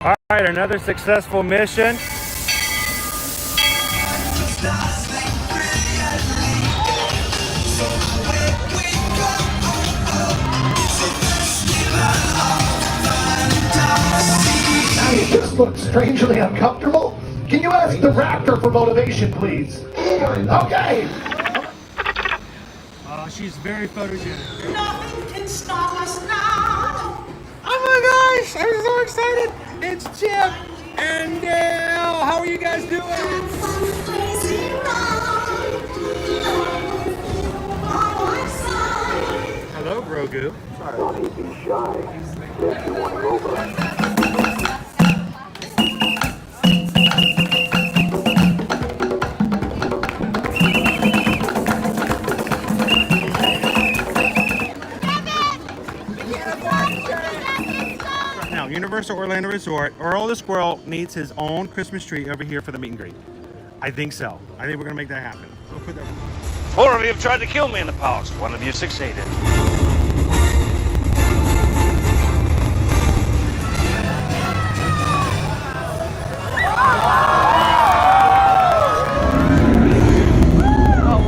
All right, another successful mission. You just look strangely uncomfortable. Can you ask the raptor for motivation, please? Okay. She's very photogenic. Nothing can stop us now. Oh my gosh, I'm so excited. It's Chip and Dale. How are you guys doing? Hello, Grogu. Sorry, be shy. If you want to go over. Now, Universal Orlando Resort, Earl the Squirrel needs his own Christmas tree over here for the meet and greet. I think so. I think we're gonna make that happen. We'll put that. 4 of you have tried to kill me in the past. 1 of you succeeded. Oh,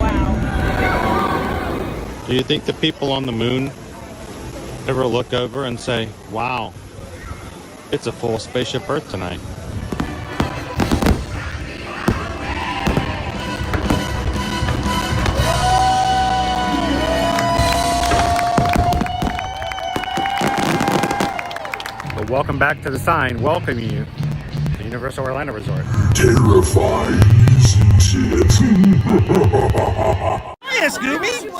wow. Do you think the people on the moon ever look over and say, wow, it's a full spaceship Earth tonight? Well, welcome back to the sign welcoming you to Universal Orlando Resort. Terrifying, isn't it? Hiya, Scooby!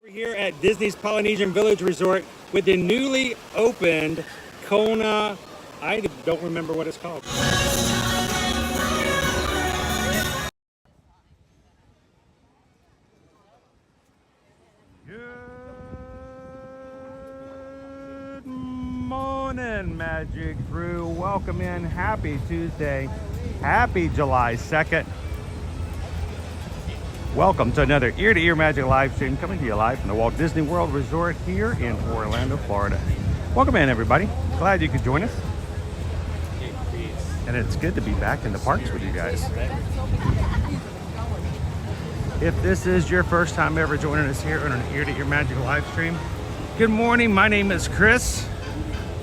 We're here at Disney's Polynesian Village Resort with the newly opened Kona. I don't remember what it's called. Good morning, Magic Crew. Welcome in. Happy Tuesday. Happy July 2nd. Welcome to another ear-to-ear magic live stream coming to you live from the Walt Disney World Resort here in Orlando, Florida. Welcome in, everybody. Glad you could join us. And it's good to be back in the parks with you guys. If this is your first time ever joining us here on an ear-to-ear magic live stream, good morning. My name is Chris.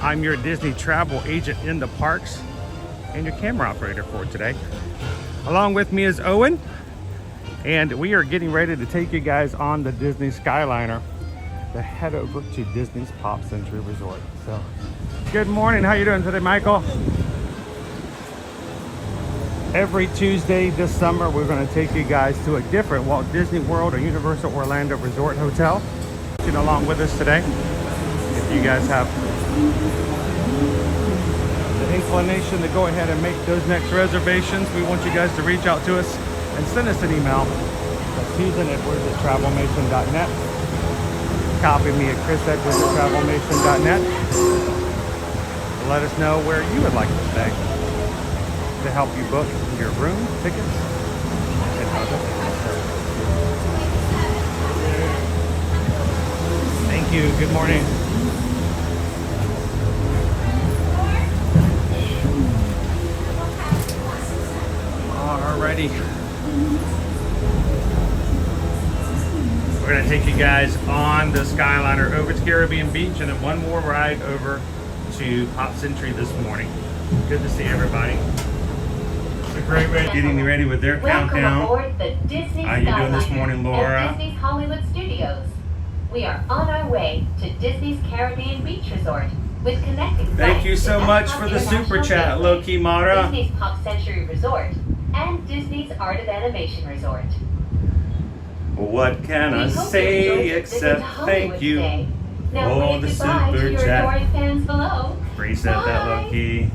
I'm your Disney travel agent in the parks and your camera operator for today. Along with me is Owen. And we are getting ready to take you guys on the Disney Skyliner to head over to Disney's Pop Century Resort. So, good morning. How you doing today, Michael? Every Tuesday this summer, we're going to take you guys to a different Walt Disney World or Universal Orlando Resort hotel. Along with us today, if you guys have the inclination to go ahead and make those next reservations, we want you guys to reach out to us and send us an email at susanedwards@travelmation.net. Copy me at chrisedwards@travelmation.net. Let us know where you would like to stay to help you book your room, tickets, and other things. Thank you. Good morning. Alrighty. We're going to take you guys on the Skyliner over to Caribbean Beach and then one more ride over to Pop Century this morning. Good to see everybody. It's a great way getting ready with their countdown. Aboard the Disney How you doing this morning, Laura? At Disney's Hollywood Studios. We are on our way to Disney's Caribbean Beach Resort with connecting Thank you flights so to much Epcot for the super International chat, Gateway, Loki Mara. Disney's Pop Century Resort, and Disney's Art of Animation Resort. What can I We hope you say enjoyed your visit except to Hollywood thank you today. Now for wave the goodbye to super your chat. adoring fans below. Reset that, Bye. Loki.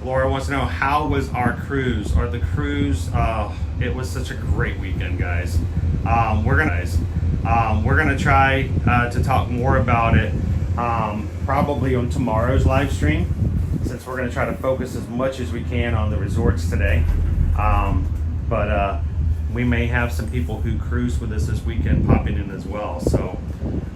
Laura wants to know, how was our cruise? Or the cruise, it was such a great weekend, guys. We're gonna try to talk more about it probably on tomorrow's live stream, since we're gonna try to focus as much as we can on the resorts today. But we may have some people who cruise with us this weekend popping in as well. So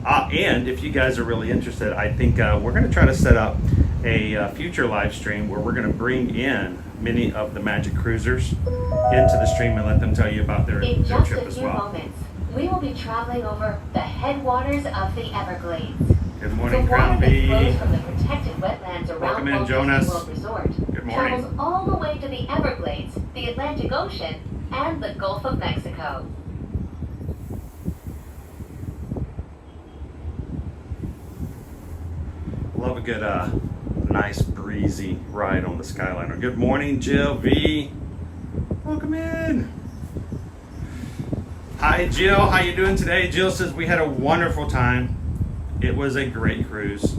And if you guys are really interested, I think we're going to try to set up a future live stream where we're going to bring in many of the Magic Cruisers into the stream and let them tell you about their In just trip a as few well. moments, we will be traveling over the headwaters of the Everglades. Good The morning, water Crown that B. flows from the protected wetlands around Welcome in, Walt Jonas. Disney World Resort Good morning. travels all the way to the Everglades, the Atlantic Ocean, and the Gulf of Mexico. Love a good, nice breezy ride on the Skyliner. Good morning, Jill V. Welcome in. Hi, Jill. How you doing today? Jill says we had a wonderful time. It was a great cruise.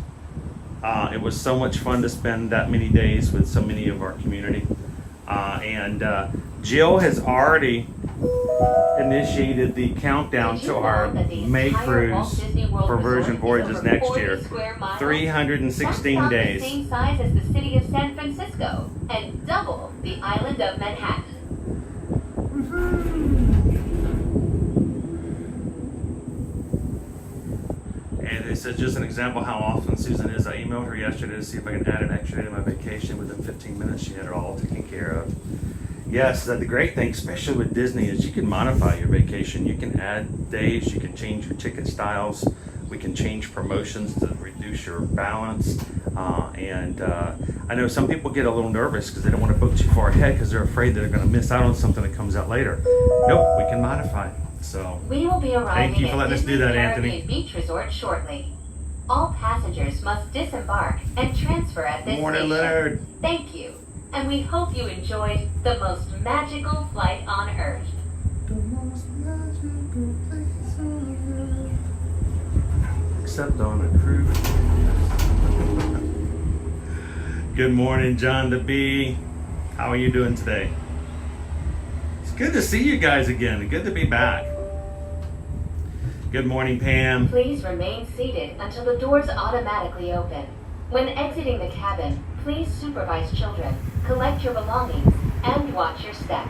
It was so much fun to spend that many days with so many of our community. And Jill has already initiated the countdown to our May cruise for Virgin Voyages next year. 316 That's days. the same size as the city of San Francisco and double the island of Manhattan. And it says, just an example how often Susan is. I emailed her yesterday to see if I can add an extra day to my vacation. Within 15 minutes, she had it all taken care of. Yes, the great thing, especially with Disney, is you can modify your vacation. You can add days, you can change your ticket styles. We can change promotions to reduce your balance. I know some people get a little nervous because they don't want to book too far ahead because they're afraid that they're going to miss out on something that comes out later. Nope, we can modify. So We will be arriving thank you for letting us do that, Anthony. Caribbean Beach Resort shortly. All passengers must disembark and transfer at this Morning, station. Leonard. Thank you, and we hope you enjoyed the most magical flight on Earth. The most magical place on earth. Except on a cruise. Good morning, John the B. How are you doing today? It's good to see you guys again. Good to be back. Good morning, Pam. Please remain seated until the doors automatically open. When exiting the cabin, please supervise children, collect your belongings, and watch your step.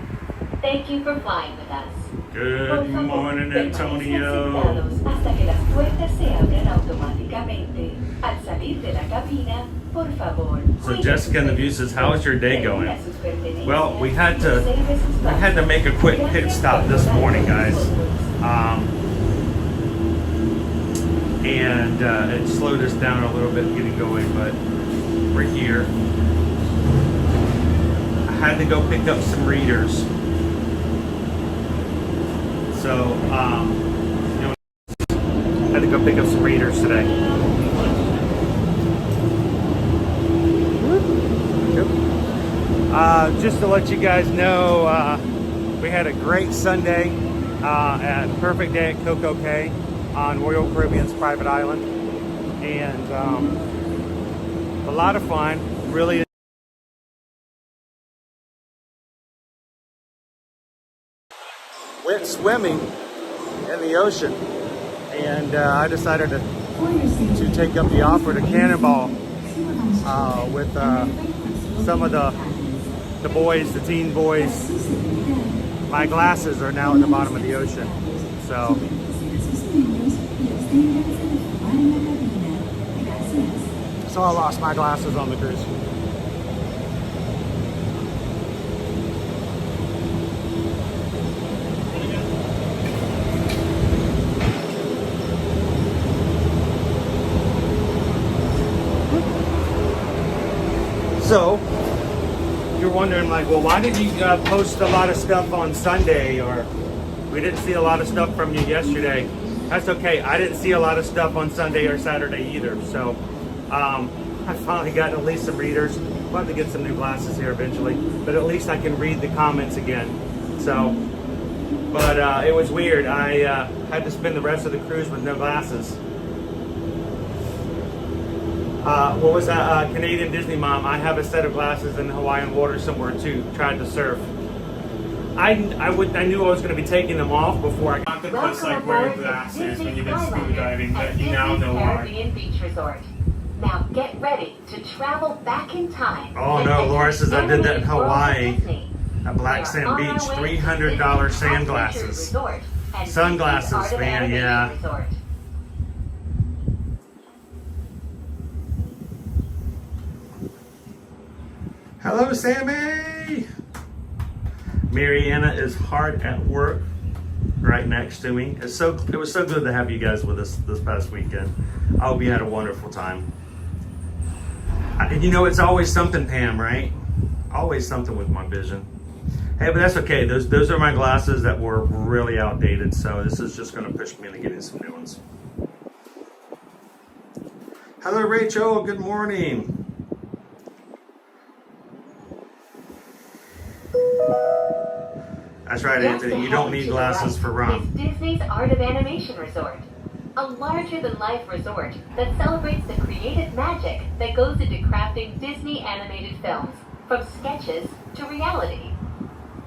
Thank you for flying with us. Good morning, Antonio. Hasta que las puertas se abran automáticamente. Al salir de la cabina, por favor. So Jessica in the View says, how is your day going? Well, we had to make a quick pit stop this morning, guys. And it slowed us down a little bit getting going, but we're here. I had to go pick up some readers. So, had to go pick up some readers today. Just to let you guys know, we had a great Sunday and perfect day at Coco Cay on Royal Caribbean's private island, and a lot of fun. Really went swimming in the ocean, and I decided to take up the offer to cannonball with some of the boys, the teen boys. My glasses are now at the bottom of the ocean, so I lost my glasses on the cruise. So, you're wondering, like, well, why did you post a lot of stuff on Sunday, or we didn't see a lot of stuff from you yesterday? That's okay. I didn't see a lot of stuff on Sunday or Saturday either. So, I finally got at least some readers. I'll have to get some new glasses here eventually, but at least I can read the comments again. So, but it was weird. I had to spend the rest of the cruise with no glasses. What was that? Canadian Disney Mom. I have a set of glasses in the Hawaiian water somewhere too. Tried to surf. I knew I was going to be taking them off before I got the Welcome like wearing aboard glasses the when you did Skyliner scuba diving, at but you now Disney's know why. Caribbean Beach Resort. Now get ready to travel back in time. Oh and no, enter Laura says I did that in Disney's World of Hawaii Disney. at Black We are Sand on Beach. our way to $300 Disney's sunglasses. Resort and Sunglasses, Disney's Art of man, Animation yeah. Resort. Hello, Sammy. Mariana is hard at work right next to me. It was so good to have you guys with us this past weekend. I hope you had a wonderful time. And you know, it's always something, Pam, right? Always something with my vision. Hey, but that's okay. Those are my glasses that were really outdated, so this is just going to push me into getting some new ones. Hello, Rachel. Good morning. That's right, Anthony. You don't need glasses for rum. It's Disney's Art of Animation Resort, a larger-than-life resort that celebrates the creative magic that goes into crafting Disney animated films, from sketches to reality.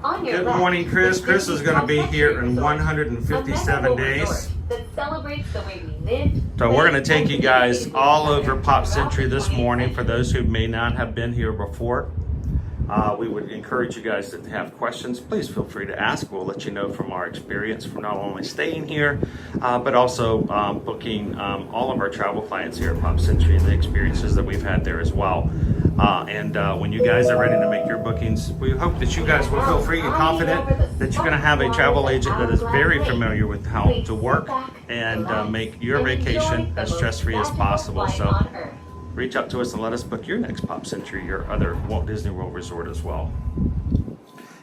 On your Good left, morning, Chris. the Chris is going to be Disney here in Resort, 157 a memorable days. resort that celebrates the way we lived. So we're going to take and you guys created all each over other Pop throughout Century the this 20th morning. For century. those who may not have been here before, we would encourage you guys to have questions. Please feel free to ask. We'll let you know from our experience from not only staying here, but also booking all of our travel clients here at Pop Century and the experiences that we've had there as well. And when you guys are ready to make your bookings, we hope that you guys will feel free and confident that you're going to have a travel agent that is very familiar with how to work and make your vacation as stress-free as possible. So reach out to us and let us book your next Pop Century, your other Walt Disney World resort as well.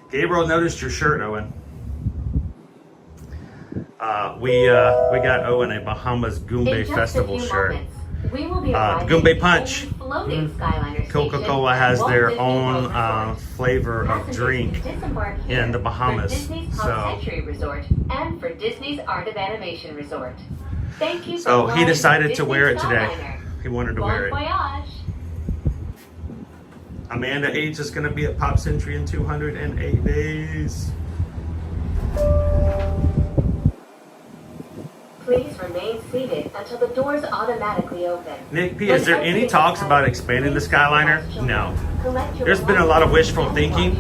Gabriel noticed your shirt, Owen. We got Owen a Bahamas Goombay Festival shirt. We will be Goombay Punch. Floating Skyliner Coca-Cola has their own flavor of drink in the Bahamas. Disney's Pop So, Century Resort and for Disney's Art of Animation Resort. Thank you. so for he flying decided to Disney wear it today. Skyliner. He wanted to Bon wear it. voyage. Amanda H is going to be at Pop Century in 208 days. Please remain seated until the doors automatically open. Nick P, is there any talks about expanding the Skyliner? No. There's been a lot of wishful thinking,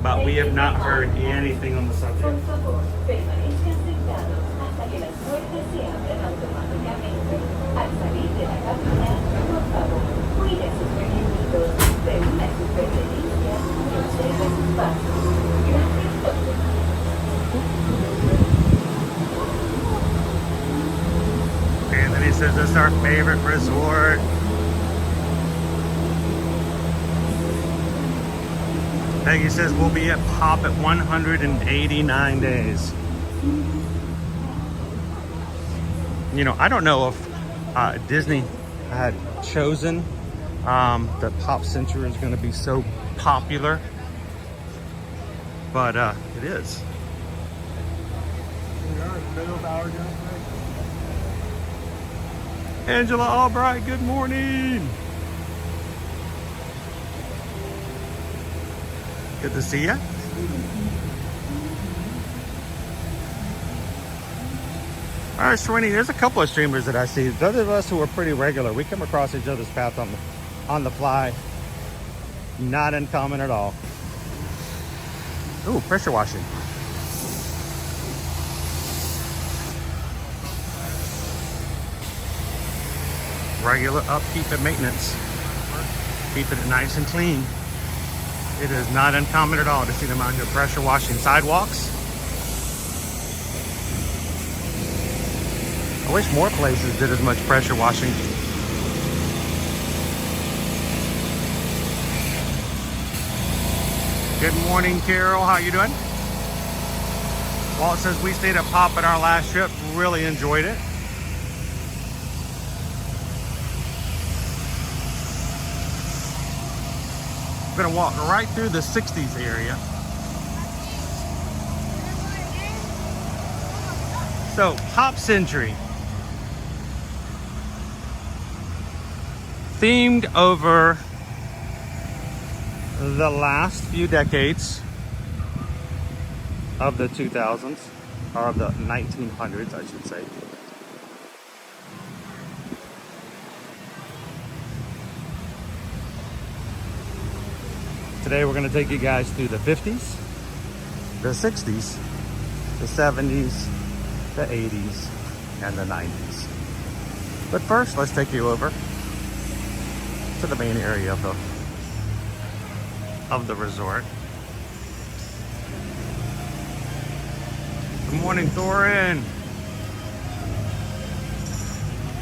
but we have not heard anything on the subject. Por favor, permanezcan sentados hasta que las puertas se abran automáticamente. Al salir de la cabina, por favor, cuide sus pequeñitos, reúna sus pertenencias y observe sus pasos. Gracias por su Anthony says this is our favorite resort. Peggy says we'll be at Pop at 189 days. You know, I don't know if Disney had chosen that Pop Century is going to be so popular, but it is. We are in the middle of our day. Angela Albright, good morning. Good to see you. All right, Sweeney, there's a couple of streamers that I see. Those of us who are pretty regular, we come across each other's path on the fly. Not uncommon at all. Ooh, pressure washing. Regular upkeep and maintenance. Keeping it nice and clean. It is not uncommon at all to see them out here pressure washing sidewalks. I wish more places did as much pressure washing. Good morning, Carol. How you doing? Walt says we stayed at Pop at our last trip. Really enjoyed it. We're gonna walk right through the 60s area. So, Pop Century. Themed over the last few decades of the 2000s, or of the 1900s, I should say. Today we're going to take you guys through the 50s, the 60s, the 70s, the 80s, and the 90s. But first, let's take you over to the main area of of the resort. Good morning, Thorin.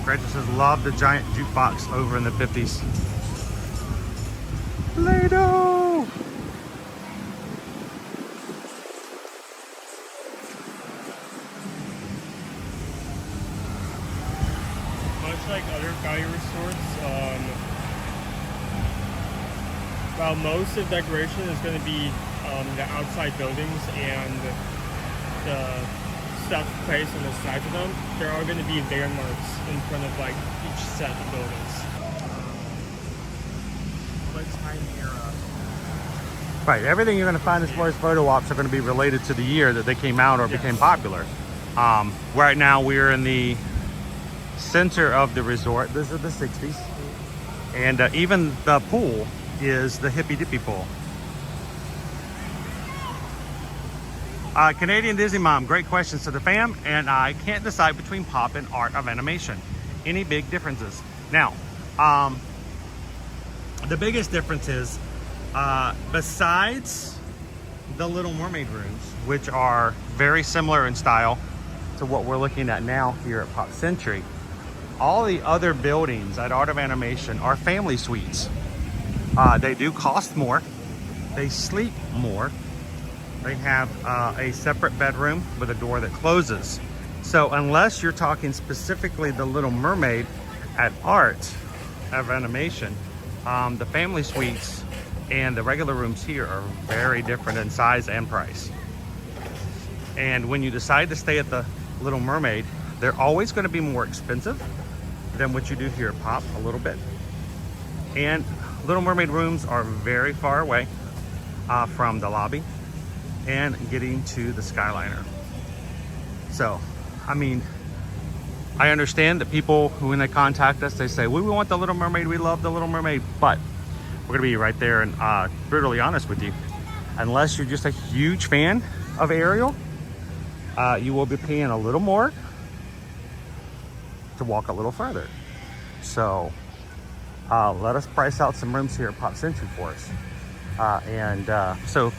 Rachel says, love the giant jukebox over in the 50s. Play-Doh! Much like other value resorts, while most of the decoration is going to be the outside buildings and the stuff placed on the sides of them, there are going to be landmarks in front of like each set of buildings. What time era? Right, everything you're going to find as far as photo ops are going to be related to the year that they came out or became popular. Right now we're in the center of the resort. This is the 60s. And even the pool is the hippy dippy pool. Canadian Disney Mom, great questions to the fam, and I can't decide between pop and art of animation. Any big differences? Now, the biggest difference is, besides the Little Mermaid rooms, which are very similar in style to what we're looking at now here at Pop Century, all the other buildings at Art of Animation are family suites. They do cost more, they sleep more, they have a separate bedroom with a door that closes. So unless you're talking specifically the Little Mermaid at Art of Animation, the family suites and the regular rooms here are very different in size and price. And when you decide to stay at the Little Mermaid, they're always going to be more expensive than what you do here at Pop, a little bit. And Little Mermaid rooms are very far away from the lobby and getting to the Skyliner. So, I mean, I understand that people, when they contact us, they say, we want the Little Mermaid, we love the Little Mermaid, but we're gonna be right there and brutally honest with you. Unless you're just a huge fan of Ariel, you will be paying a little more to walk a little further. So let us price out some rooms here at Pop Century for us. So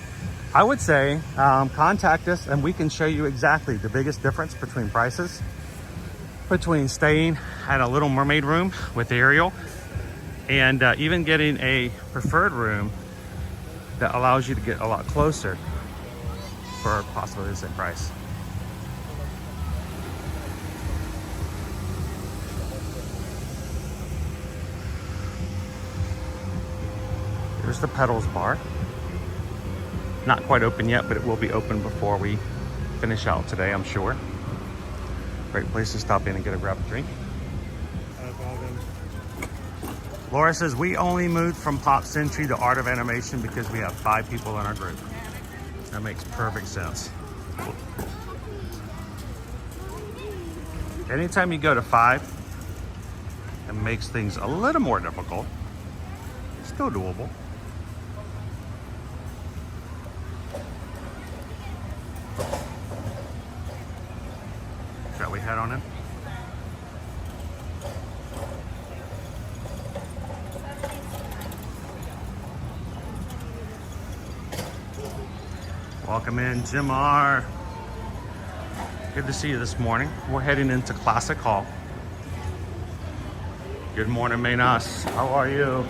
I would say contact us and we can show you exactly the biggest difference between prices between staying at a Little Mermaid room with Ariel and even getting a preferred room that allows you to get a lot closer for possibly the same price. Here's the Petals Bar. Not quite open yet, but it will be open before we finish out today, I'm sure. Great place to stop in and grab a drink. Laura says, we only moved from Pop Century to Art of Animation because we have 5 people in our group. That makes perfect sense. Anytime you go to 5, it makes things a little more difficult. Still doable. Shall we head on in? Welcome in, Jim R. Good to see you this morning. We're heading into Classic Hall. Good morning, Maynas. How are you?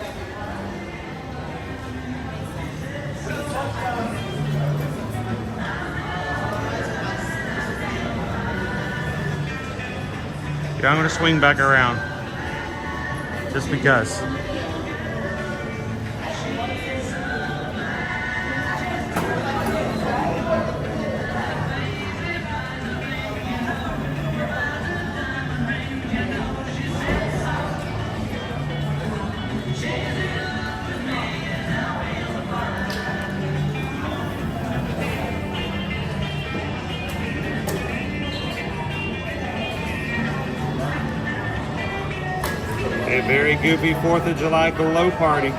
Yeah, I'm gonna swing back around just because. A very goofy 4th of July glow party.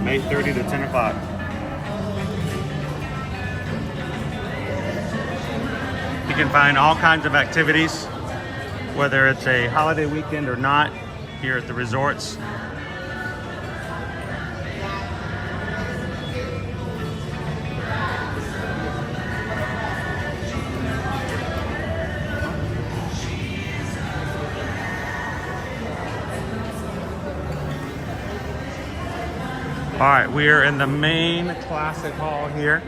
May 30 to 10 o'clock. You can find all kinds of activities, whether it's a holiday weekend or not, here at the resorts. All right, we are in the main classic hall here.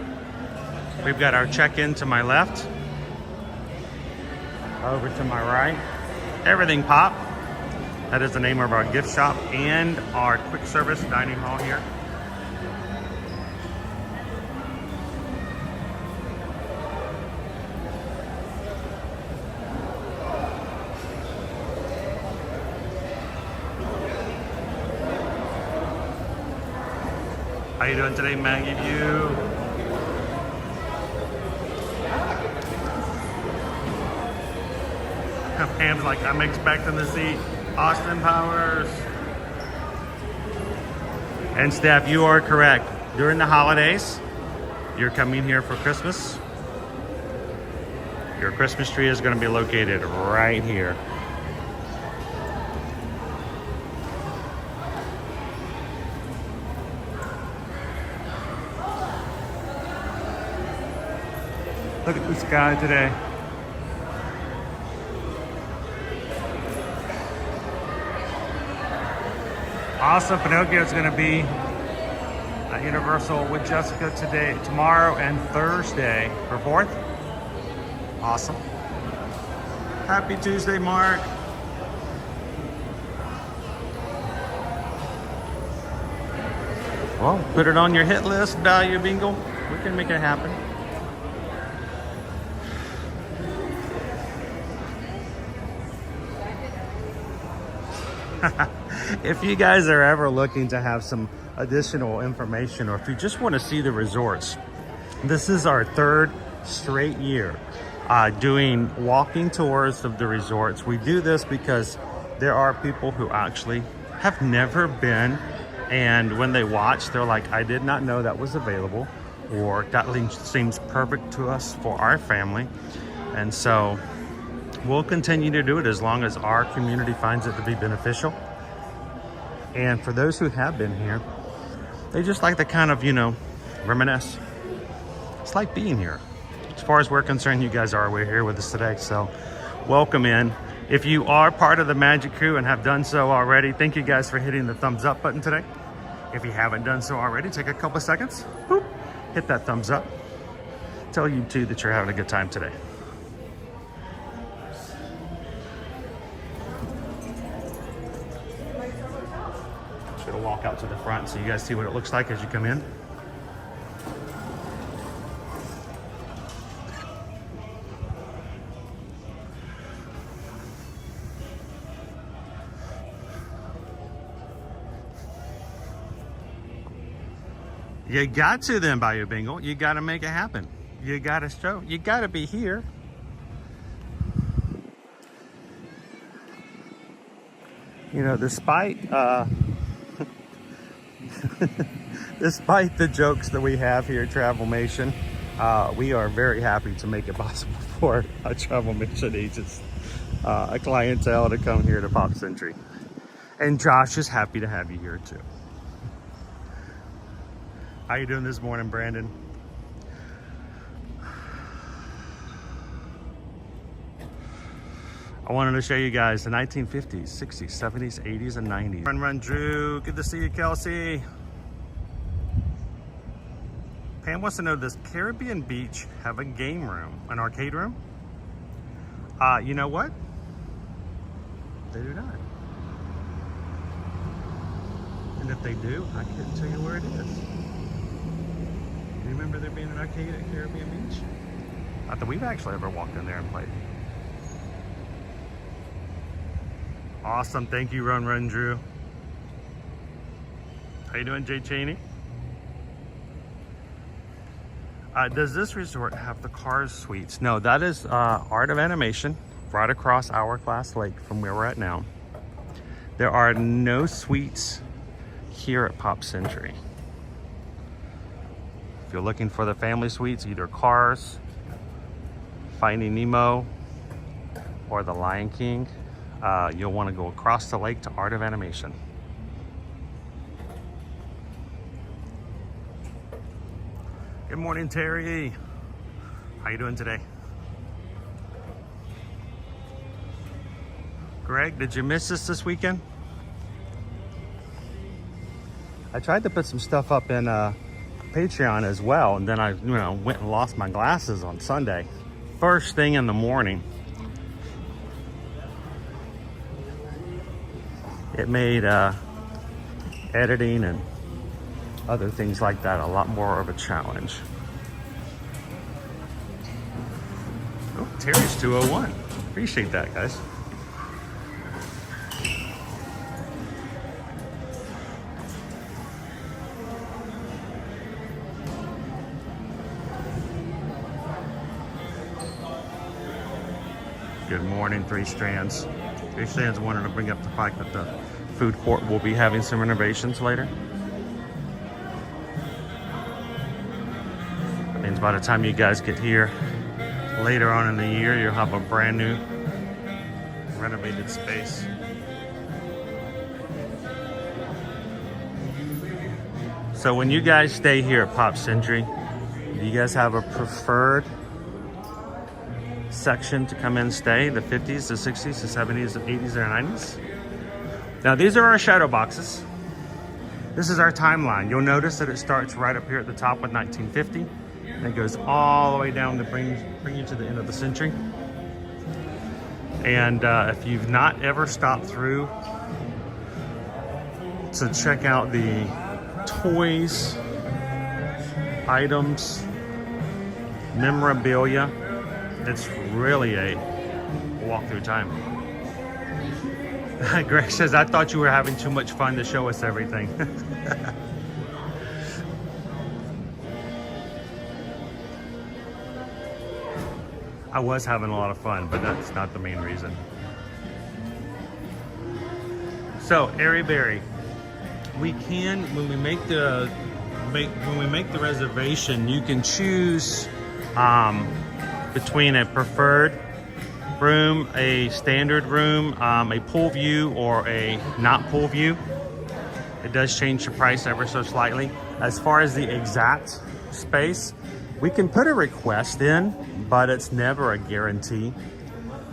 We've got our check-in to my left. Over to my right. Everything Pop. That is the name of our gift shop and our quick service dining hall here. How you doing today, Maggie View? Pam's like, I'm expecting to see Austin Powers. And Steph, you are correct. During the holidays, you're coming here for Christmas. Your Christmas tree is going to be located right here. Look at the sky today. Also, Pinocchio is going to be at Universal with Jessica today, tomorrow, and Thursday for 4th. Awesome. Happy Tuesday, Mark. Well, put it on your hit list, Value Bingo. We can make it happen. If you guys are ever looking to have some additional information, or if you just want to see the resorts, this is our 3rd straight year doing walking tours of the resorts. We do this because there are people who actually have never been, and when they watch, they're like, I did not know that was available, or that seems perfect to us for our family. And so we'll continue to do it as long as our community finds it to be beneficial. And for those who have been here, they just like to kind of, you know, reminisce. It's like being here. As far as we're concerned, you guys are. We're here with us today, so welcome in. If you are part of the Magic Crew and have done so already, thank you guys for hitting the thumbs up button today. If you haven't done so already, take a couple seconds, boop, hit that thumbs up. Tell YouTube that you're having a good time today. Walk out to the front so you guys see what it looks like as you come in. You got to then, Bayou Bingo. You got to make it happen. You got to show. You got to be here. You know, despite despite the jokes that we have here at Travelmation, we are very happy to make it possible for a Travelmation agents, a clientele to come here to Pop Century. And Josh is happy to have you here too. How you doing this morning, Brandon? I wanted to show you guys the 1950s, 60s, 70s, 80s, and 90s. Run, Drew. Good to see you, Kelsey. Pam wants to know, does Caribbean Beach have a game room, an arcade room? You know what? They do not. And if they do, I couldn't tell you where it is. Do you remember there being an arcade at Caribbean Beach? Not that we've actually ever walked in there and played. Awesome, thank you, Run, Drew. How you doing, Jay Cheney? Does this resort have the Cars suites? No, that is Art of Animation, right across Hourglass Lake from where we're at now. There are no suites here at Pop Century. If you're looking for the family suites, either Cars, Finding Nemo, or The Lion King, you'll want to go across the lake to Art of Animation. Good morning, Terry. How you doing today? Greg, did you miss us this weekend? I tried to put some stuff up in Patreon as well, and then I went and lost my glasses on Sunday. First thing in the morning. It made editing and other things like that a lot more of a challenge. Oh, Terry's 201. Appreciate that, guys. Good morning, Three Strands. Three Strands wanted to bring up the fact that the food court will be having some renovations later. That means by the time you guys get here later on in the year, you'll have a brand new renovated space. So when you guys stay here at Pop Century, do you guys have a preferred section to come in and stay? The 50s, the 60s, the 70s, the 80s, or 90s? Now these are our shadow boxes. This is our timeline. You'll notice that it starts right up here at the top with 1950 and it goes all the way down to bring you to the end of the century. And if you've not ever stopped through to check out the toys, items, memorabilia, it's really a walk through time. Greg says, I thought you were having too much fun to show us everything. I was having a lot of fun, but that's not the main reason. So, Airy Berry, we can, when we make the reservation, you can choose between a preferred room, a standard room, a pool view, or a not pool view. It does change the price ever so slightly. As far as the exact space, we can put a request in, but it's never a guarantee.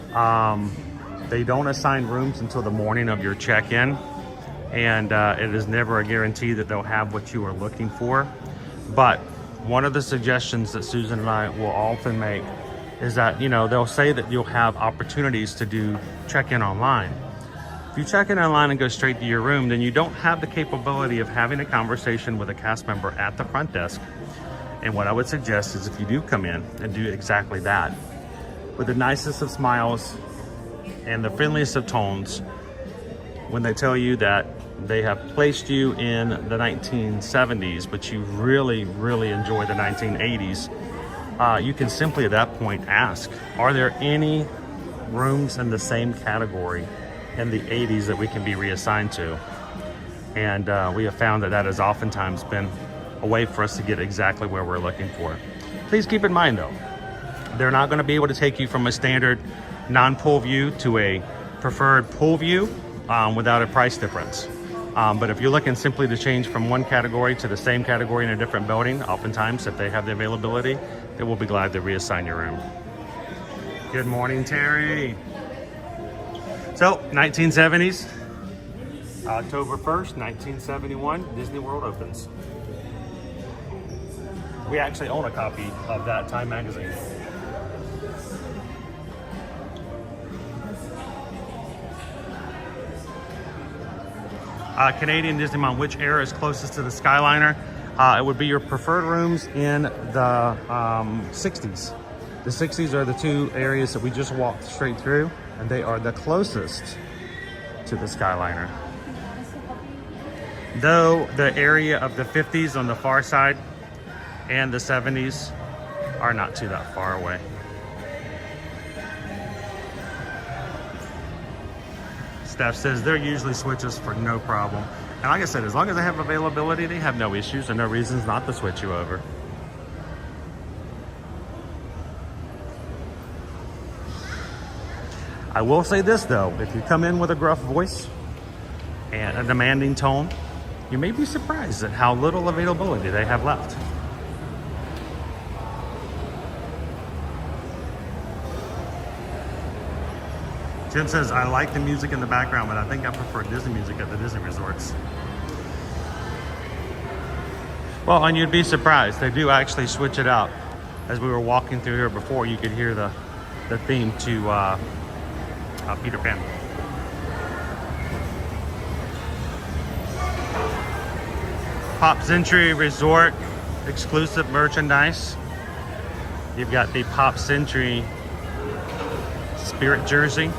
They don't assign rooms until the morning of your check-in, and it is never a guarantee that they'll have what you are looking for. But one of the suggestions that Susan and I will often make is that, they'll say that you'll have opportunities to do check-in online. If you check in online and go straight to your room, then you don't have the capability of having a conversation with a cast member at the front desk. And what I would suggest is if you do come in and do exactly that, with the nicest of smiles and the friendliest of tones, when they tell you that they have placed you in the 1970s, but you really, really enjoy the 1980s, you can simply at that point ask, are there any rooms in the same category in the 80s that we can be reassigned to? And we have found that that has oftentimes been a way for us to get exactly where we're looking for. Please keep in mind though, they're not going to be able to take you from a standard non-pool view to a preferred pool view without a price difference. But if you're looking simply to change from one category to the same category in a different building, oftentimes if they have the availability, they will be glad to reassign your room. Good morning, Terry. So, 1970s, October 1st, 1971, Disney World opens. We actually own a copy of that Time magazine. Canadian Disneyland, which era is closest to the Skyliner? It would be your preferred rooms in the 60s. The 60s are the two areas that we just walked straight through, and they are the closest to the Skyliner. Though the area of the 50s on the far side and the 70s are not too that far away. Steph says they're usually switches for no problem. And like I said, as long as they have availability, they have no issues and no reasons not to switch you over. I will say this though, if you come in with a gruff voice and a demanding tone, you may be surprised at how little availability they have left. Jim says, I like the music in the background, but I think I prefer Disney music at the Disney resorts. Well, and you'd be surprised. They do actually switch it out. As we were walking through here before, you could hear the theme to Peter Pan. Pop Century Resort exclusive merchandise. You've got the Pop Century Spirit jersey.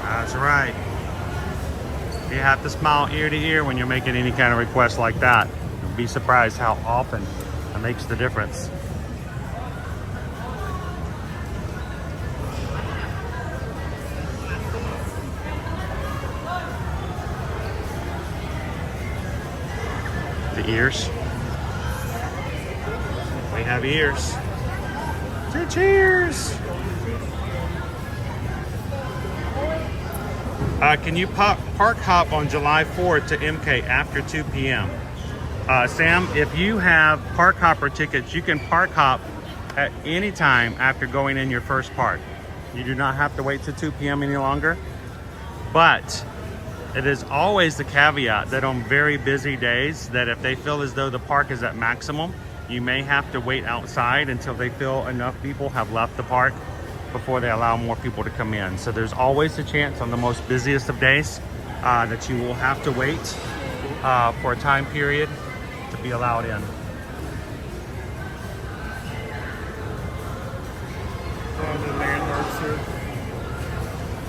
That's right. You have to smile ear to ear when you're making any kind of request like that. You'll be surprised how often it makes the difference. The ears. We have ears. Cheers! Can you park hop on July 4th to MK after 2 p.m.? Sam, if you have park hopper tickets, you can park hop at any time after going in your first park. You do not have to wait till 2 p.m. any longer. But it is always the caveat that on very busy days, that if they feel as though the park is at maximum, you may have to wait outside until they feel enough people have left the park before they allow more people to come in. So there's always a chance on the most busiest of days that you will have to wait for a time period to be allowed in. The landmarks here.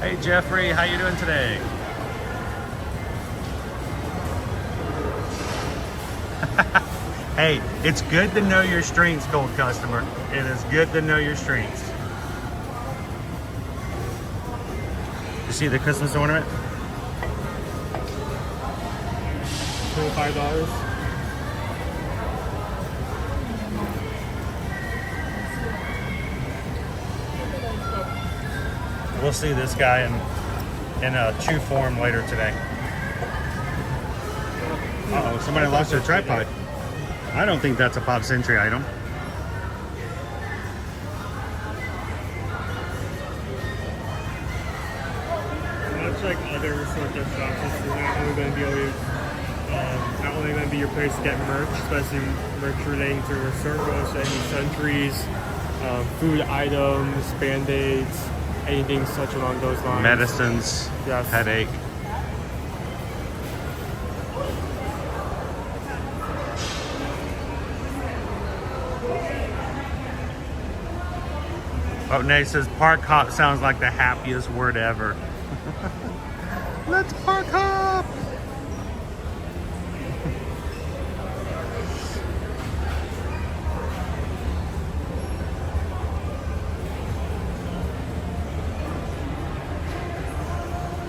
Hey Jeffrey, how you doing today? Hey, it's good to know your strengths, Gold customer. It is good to know your strengths. You see the Christmas ornament? $25. We'll see this guy in a true form later today. Uh-oh, somebody lost their tripod. I don't think that's a Pop Century item. Much like other sort of shops, this is not only going to be your place to get merch, especially merch relating to your circles, any centuries, food items, band-aids, anything such along those lines. Medicines, yes. Headache. Oh, Nate says park hop sounds like the happiest word ever. Let's park hop!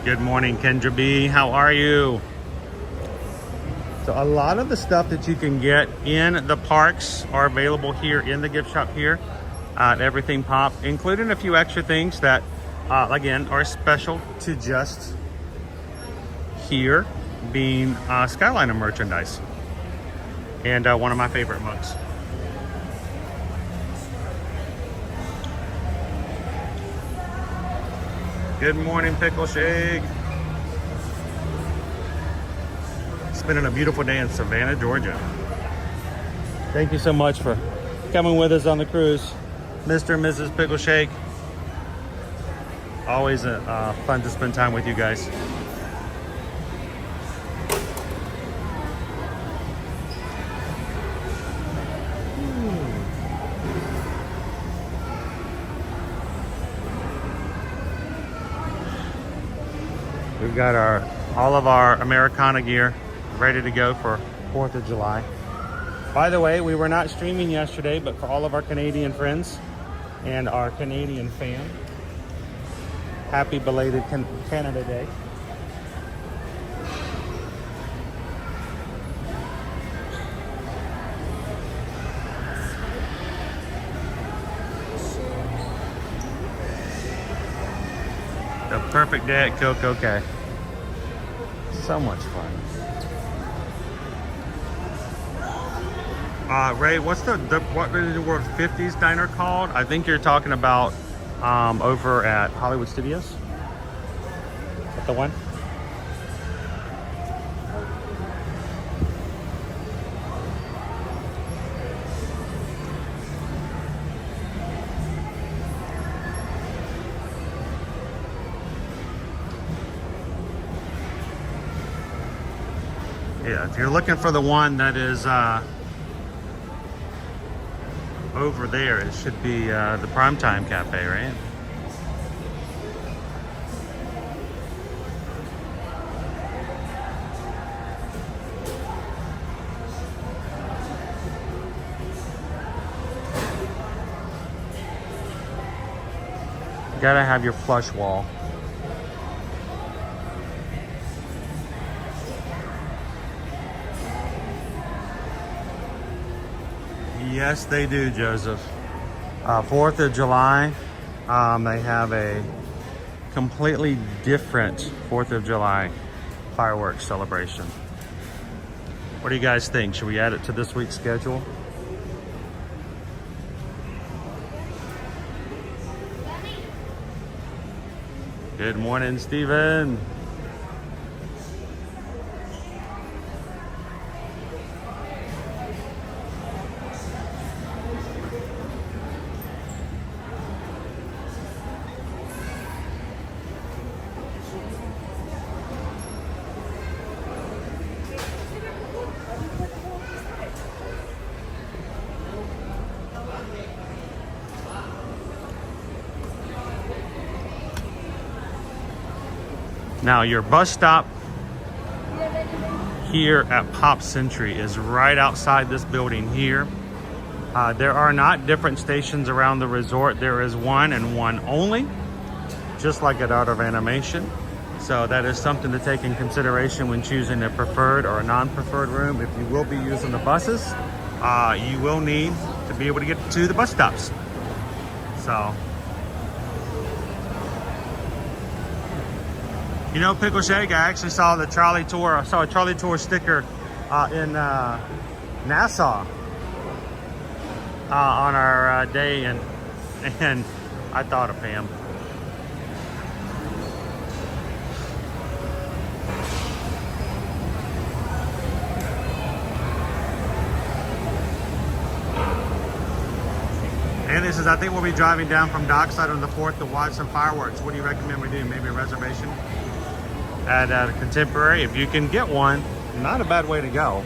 Good morning, Kendra B. How are you? So a lot of the stuff that you can get in the parks are available here in the gift shop here at Everything Pop, including a few extra things that, again, are special to just here, being Skyliner merchandise. And one of my favorite mugs. Good morning, Pickle Shake. Spending a beautiful day in Savannah, Georgia. Thank you so much for coming with us on the cruise, Mr. and Mrs. Pickle Shake. Always fun to spend time with you guys. We've got all of our Americana gear ready to go for 4th of July. By the way, we were not streaming yesterday, but for all of our Canadian friends and our Canadian fam, happy belated Canada Day. The perfect day at Coco Cay. So much fun. Ray, what's what is the World 50s diner called? I think you're talking about over at Hollywood Studios. Is that the one? Yeah, if you're looking for the one that is over there, it should be the Primetime Cafe, right? You gotta have your flush wall. Yes, they do, Joseph. 4th of July, they have a completely different 4th of July fireworks celebration. What do you guys think? Should we add it to this week's schedule? Good morning, Steven. Now your bus stop here at Pop Century is right outside this building here. There are not different stations around the resort. There is one and one only, just like at Art of Animation. So that is something to take in consideration when choosing a preferred or a non-preferred room. If you will be using the buses, you will need to be able to get to the bus stops. So, you know, Pickle Shake, I actually saw the Charlie Tour. I saw a Charlie Tour sticker in Nassau on our day, and I thought of Pam. Anthony says, I think we'll be driving down from Dockside on the 4th to watch some fireworks. What do you recommend we do? Maybe a reservation at a Contemporary? If you can get one, not a bad way to go.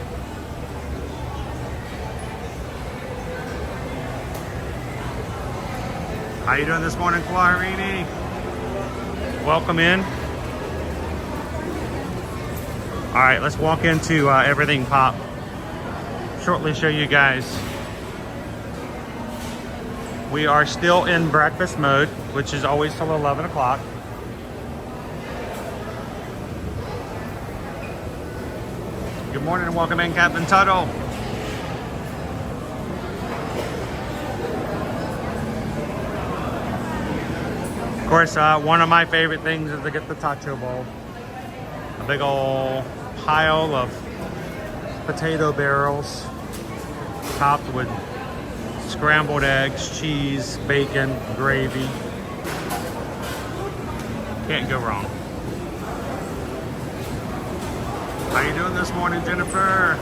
How you doing this morning, Clarini? Welcome in. All right, let's walk into Everything Pop. Shortly show you guys. We are still in breakfast mode, which is always till 11 o'clock. Good morning and welcome in, Captain Tuttle. Of course, one of my favorite things is to get the tacho bowl. A big old pile of potato barrels topped with scrambled eggs, cheese, bacon, gravy. Can't go wrong. How you doing this morning, Jennifer?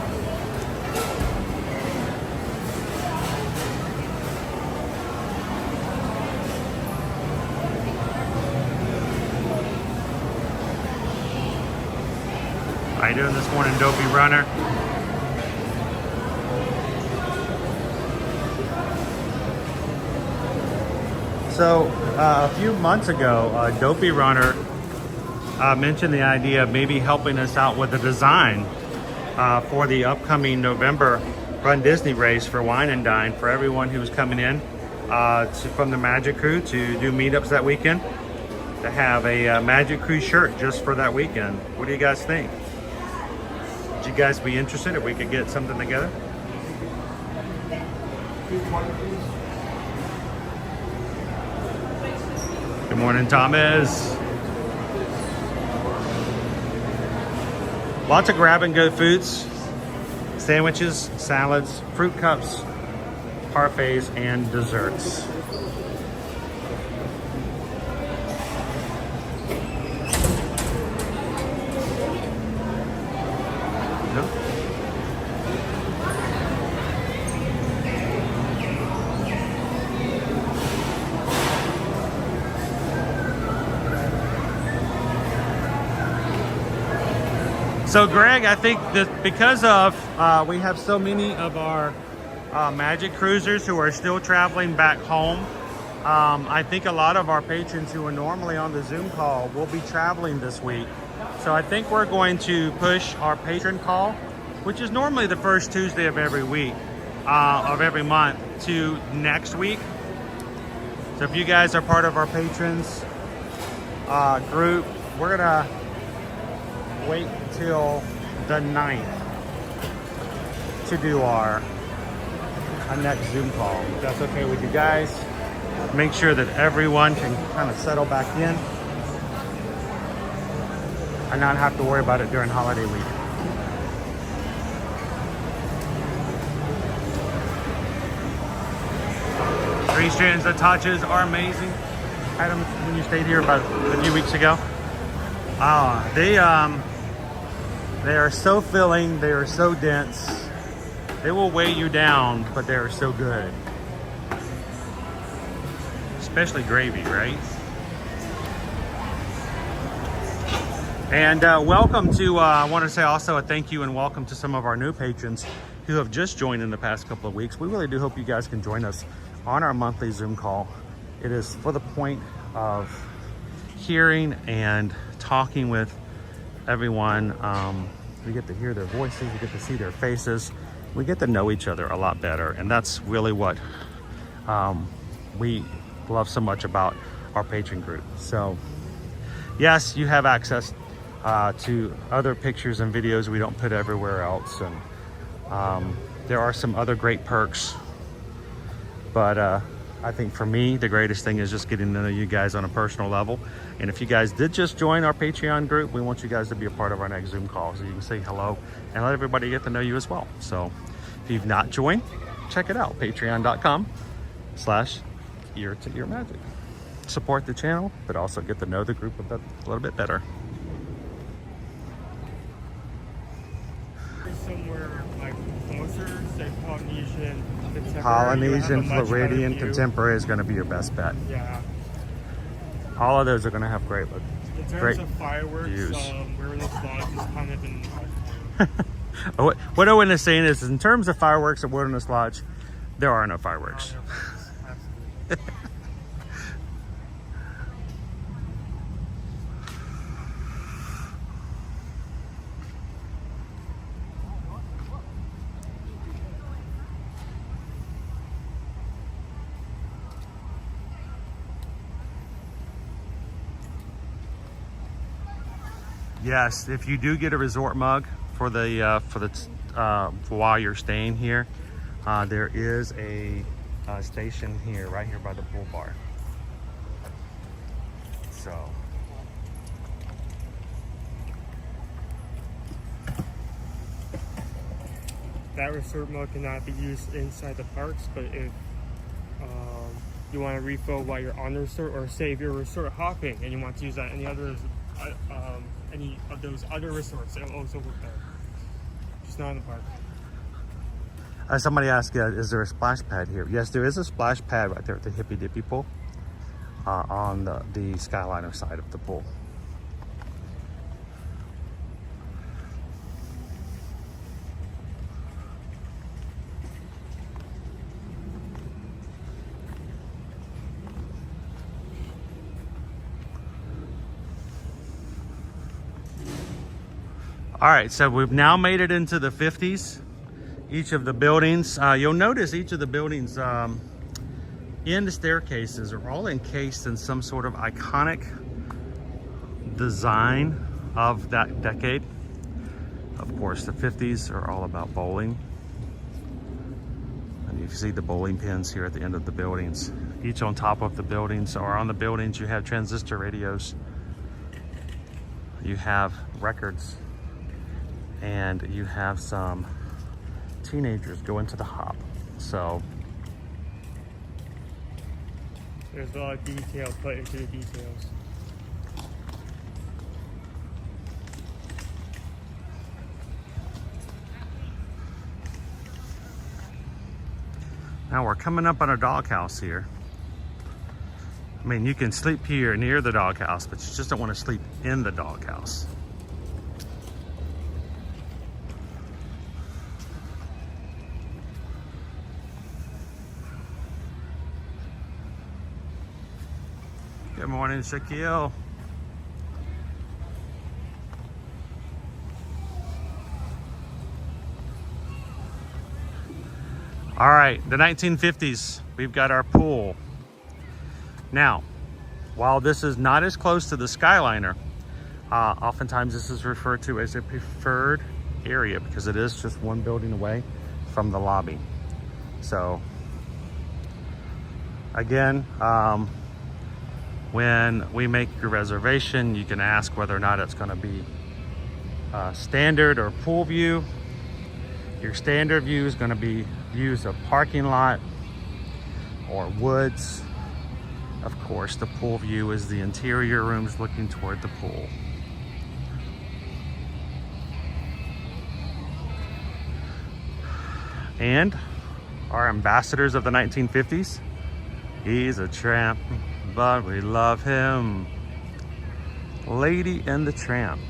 How you doing this morning, Dopey Runner? So a few months ago, Dopey Runner mentioned the idea of maybe helping us out with the design for the upcoming November Run Disney race for Wine and Dine for everyone who's coming in from the Magic Crew to do meetups that weekend, to have a Magic Crew shirt just for that weekend. What do you guys think? Would you guys be interested if we could get something together? Good morning, Thomas. Lots of grab and go foods Sandwiches, salads, fruit cups, parfaits, and desserts. So Greg, I think that because of we have so many of our Magic cruisers who are still traveling back home, I think a lot of our patrons who are normally on the Zoom call will be traveling this week. So I think we're going to push our patron call, which is normally the first Tuesday of every week, of every month, to next week. So if you guys are part of our patrons group, we're gonna wait till the 9th to do our next Zoom call. If that's okay with you guys, make sure that everyone can kind of settle back in and not have to worry about it during holiday week. Three strands of touches are amazing. I had them when you stayed here about a few weeks ago. They are so filling, they are so dense. They will weigh you down, but they are so good. Especially gravy, right? And welcome to, I want to say also a thank you and welcome to some of our new patrons who have just joined in the past couple of weeks. We really do hope you guys can join us on our monthly Zoom call. It is for the point of hearing and talking with everyone. We get to hear their voices, we get to see their faces, we get to know each other a lot better, and that's really what we love so much about our patron group. So yes, you have access to other pictures and videos we don't put everywhere else, and there are some other great perks, but I think for me, the greatest thing is just getting to know you guys on a personal level. And if you guys did just join our Patreon group, we want you guys to be a part of our next Zoom call so you can say hello and let everybody get to know you as well. So if you've not joined, check it out, patreon.com/ear to ear magic. Support the channel, but also get to know the group a little bit better. Somewhere like closer, say Polynesian, Contemporary. Polynesian, Floridian, Contemporary is going to be your best bet. Yeah. All of those are going to have great look. In terms Great of fireworks, views. we're in this lodge is kind of in What Owen is saying is, in terms of fireworks at Wilderness Lodge, there are no fireworks. Yes, if you do get a resort mug for while you're staying here, there is a station here, right here by the pool bar. So that resort mug cannot be used inside the parks, but if you want to refill while you're on the resort, or say if you're resort hopping and you want to use that any of those other resorts, it'll also work there. Just not in the park. somebody asked, is there a splash pad here? Yes, there is a splash pad right there at the Hippy Dippy pool on the Skyliner side of the pool. All right, so we've now made it into the 50s. Each of the buildings, you'll notice each of the buildings end staircases are all encased in some sort of iconic design of that decade. Of course, the 50s are all about bowling. And you see the bowling pins here at the end of the buildings. Each on top of the buildings, or on the buildings, you have transistor radios. You have records. And you have some teenagers go into the hop. So There's a lot of detail put into the details. now we're coming up on a doghouse here. I mean, you can sleep here near the doghouse, but you just don't want to sleep in the doghouse. Good morning, Shaquille. All right, the 1950s, we've got our pool. Now, while this is not as close to the Skyliner, oftentimes this is referred to as a preferred area because it is just one building away from the lobby. So, again, when we make your reservation, you can ask whether or not it's going to be standard or pool view. Your standard view is going to be views of parking lot or woods. Of course, the pool view is the interior rooms looking toward the pool. And our ambassadors of the 1950s, he's a tramp, but we love him. Lady and the Tramp.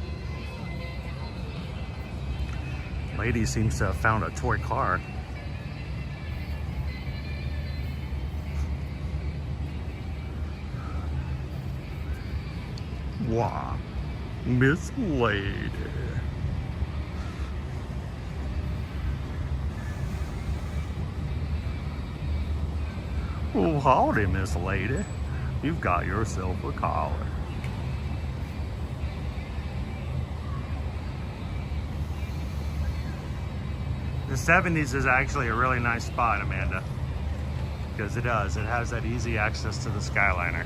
Lady seems to have found a toy car. Wow, Miss Lady. Oh, howdy, Miss Lady. You've got yourself a collar. The 70s is actually a really nice spot, Amanda, because it does. It has that easy access to the Skyliner,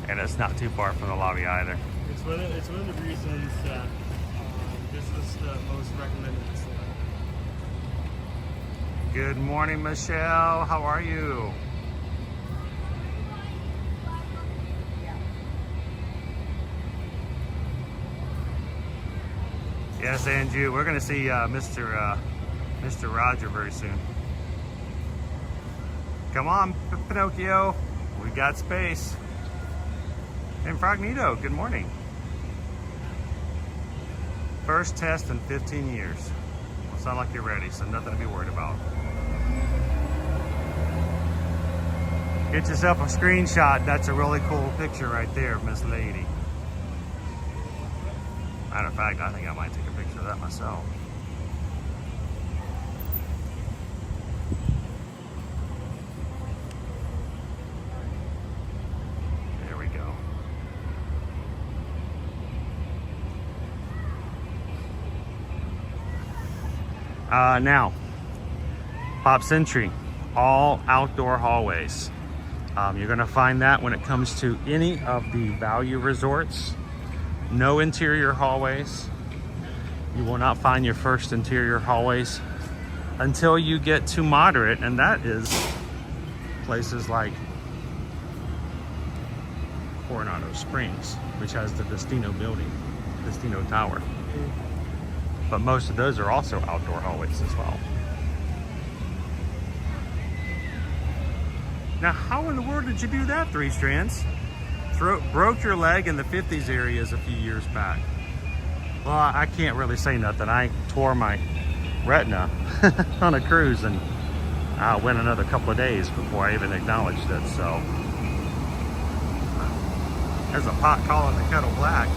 and it's not too far from the lobby either. It's one of the reasons that this is the most recommended store. Good morning, Michelle. How are you? Yes, and you. We're going to see Mr. Roger very soon. Come on, Pinocchio. We got space. And Frognito, good morning. First test in 15 years. Well, sound like you're ready, so nothing to be worried about. Get yourself a screenshot. That's a really cool picture right there of Miss Lady. Matter of fact, I think I might take a picture of that myself. There we go. Now, Pop Century, all outdoor hallways. You're going to find that when it comes to any of the value resorts. No interior hallways. You will not find your first interior hallways until you get to moderate, and that is places like Coronado Springs, which has the Destino building, Destino Tower. But most of those are also outdoor hallways as well. Now, how in the world did you do that, Three Strands? Broke your leg in the 50s areas a few years back. Well, I can't really say nothing. I tore my retina on a cruise and I went another couple of days before I even acknowledged it. So there's a pot calling the kettle black.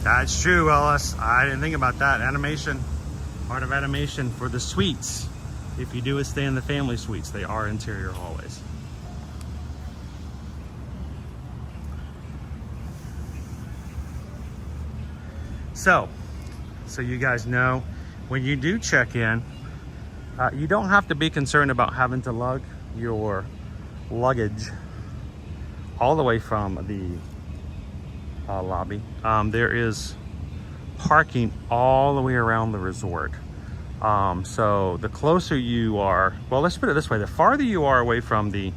That's true, Ellis. I didn't think about that. Animation, part of animation for the suites. If you do a stay in the family suites, they are interior hallways. So you guys know, when you do check in, You don't have to be concerned about having to lug your luggage all the way from the lobby. There is parking all the way around the resort. So the closer you are, well, let's put it this way, the farther you are away from the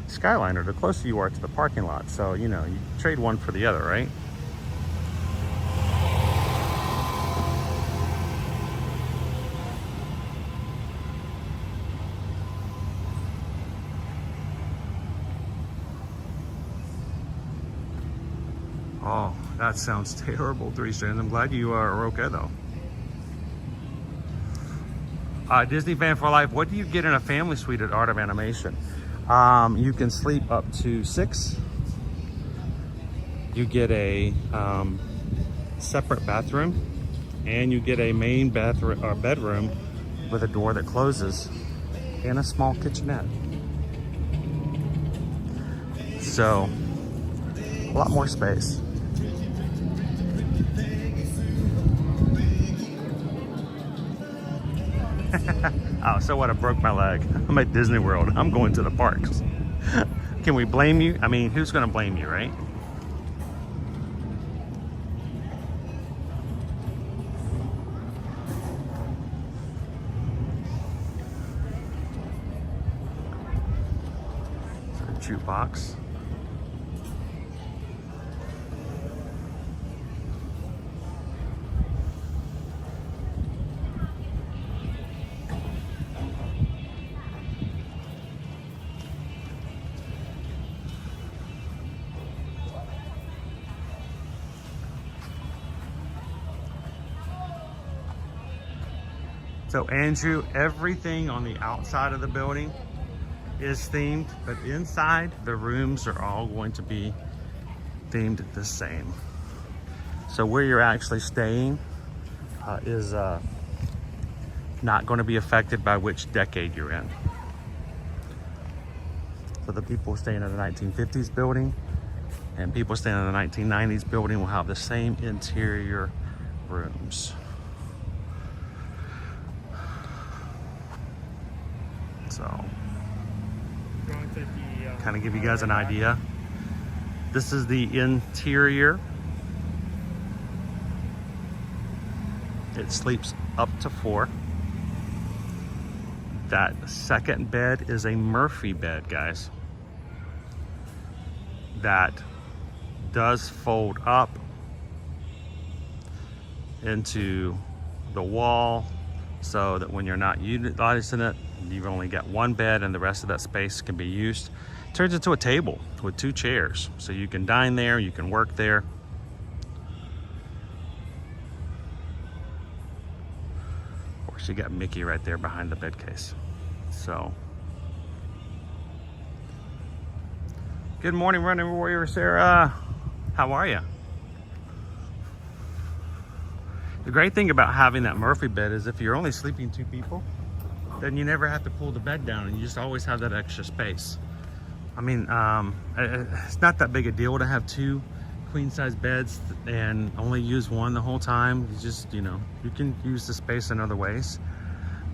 Skyliner, the closer you are to the parking lot. So, you know, you trade one for the other, right? Oh, that sounds terrible, 3 strands. I'm glad you are okay though. Disney fan for life. What do you get in a family suite at Art of Animation? You can sleep up to 6. You get a separate bathroom, and you get a main bathroom or bedroom with a door that closes, and a small kitchenette. So a lot more space. Oh, so what? I broke my leg. I'm at Disney World. I'm going to the parks. Can we blame you? I mean, who's going to blame you, right? Jukebox. So Andrew, everything on the outside of the building is themed, but inside the rooms are all going to be themed the same. So where you're actually staying is not going to be affected by which decade you're in. So the people staying in the 1950s building and people staying in the 1990s building will have the same interior rooms. So kind of give you guys an idea. This is the interior. It sleeps up to 4. That second bed is a Murphy bed, guys. That does fold up into the wall so that when you're not utilizing it, you've only got one bed and the rest of that space can be used. Turns into a table with 2 chairs. So you can dine there, you can work there. Of course, you got Mickey right there behind the bed case. So, good morning, Running Warrior Sarah. How are you? The great thing about having that Murphy bed is if you're only sleeping 2 people, then you never have to pull the bed down and you just always have that extra space. I mean, it's not that big a deal to have 2 queen size beds and only use one the whole time. You just, you know, you can use the space in other ways,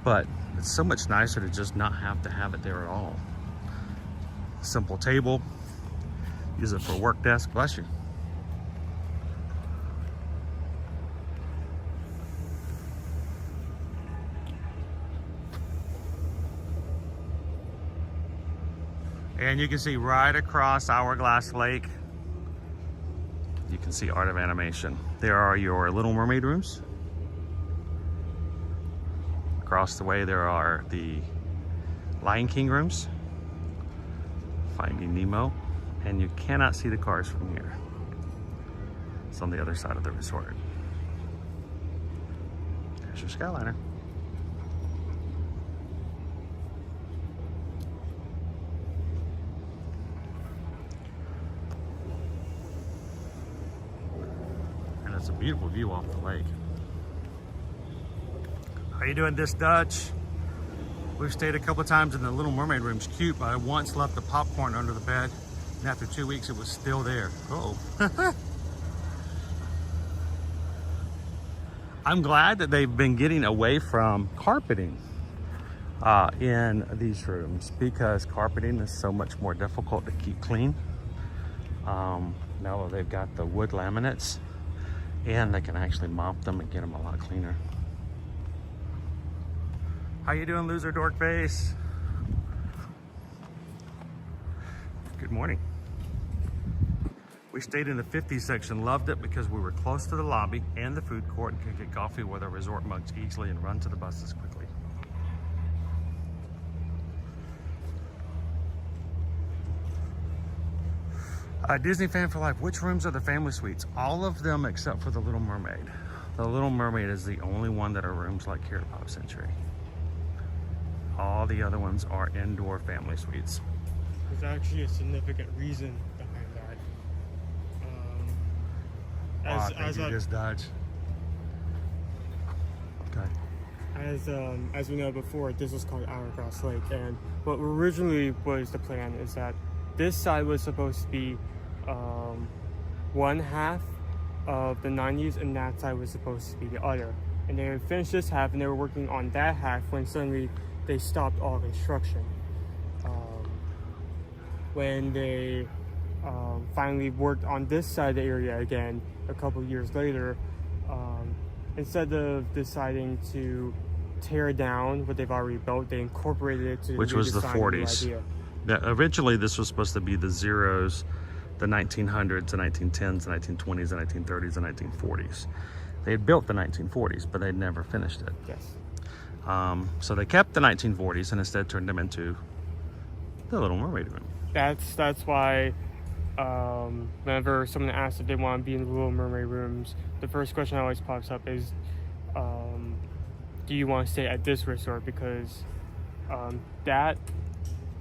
but it's so much nicer to just not have to have it there at all. Simple table, use it for work desk. Bless you. And you can see right across Hourglass Lake, you can see Art of Animation. There are your Little Mermaid rooms. Across the way there are the Lion King rooms, Finding Nemo, and you cannot see the cars from here. It's on the other side of the resort. There's your Skyliner. It's a beautiful view off the lake. How you doing, this Dutch? We've stayed a couple of times in the Little Mermaid room's cute, but I once left the popcorn under the bed, and after 2 weeks it was still there. Uh-oh. I'm glad that they've been getting away from carpeting. in these rooms because carpeting is so much more difficult to keep clean. Now they've got the wood laminates and they can actually mop them and get them a lot cleaner. How you doing, loser dork face? Good morning. We stayed in the 50s section, loved it because we were close to the lobby and the food court and could get coffee with our resort mugs easily and run to the buses quickly. Disney Fan for Life, which rooms are the family suites? All of them except for the Little Mermaid. The Little Mermaid is the only one that are rooms like here at Pop Century. All the other ones are indoor family suites. There's actually a significant reason behind that. I think you just dodged. Okay. As we know before, this was called Hourglass Lake, and what originally was the plan is that this side was supposed to be one half of the 90s, and that side was supposed to be the other. And they had finished this half, and they were working on that half when suddenly they stopped all construction. When they finally worked on this side of the area again a couple years later, instead of deciding to tear down what they've already built, they incorporated it to which was the 40s. Originally, this was supposed to be the zeros, the 1900s, the 1910s, the 1920s, the 1930s, the 1940s. They had built the 1940s, but they'd never finished it. Yes. So they kept the 1940s and instead turned them into the Little Mermaid room. That's why whenever someone asks if they want to be in the Little Mermaid rooms, the first question that always pops up is, do you want to stay at this resort? Because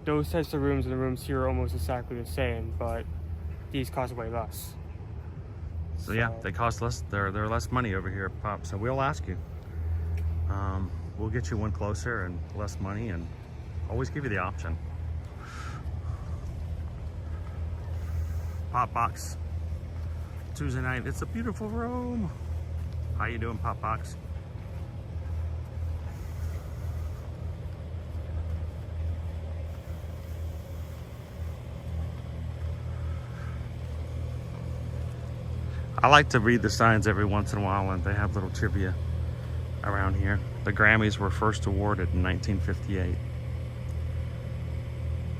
those types of rooms and the rooms here are almost exactly the same, but these cost way less. So yeah, they cost less. They're less money over here at Pop. So we'll ask you. We'll get you one closer and less money, and always give you the option. Pop Box, Tuesday night. It's a beautiful room. How you doing, Pop Box? I like to read the signs every once in a while, and they have little trivia around here. The Grammys were first awarded in 1958.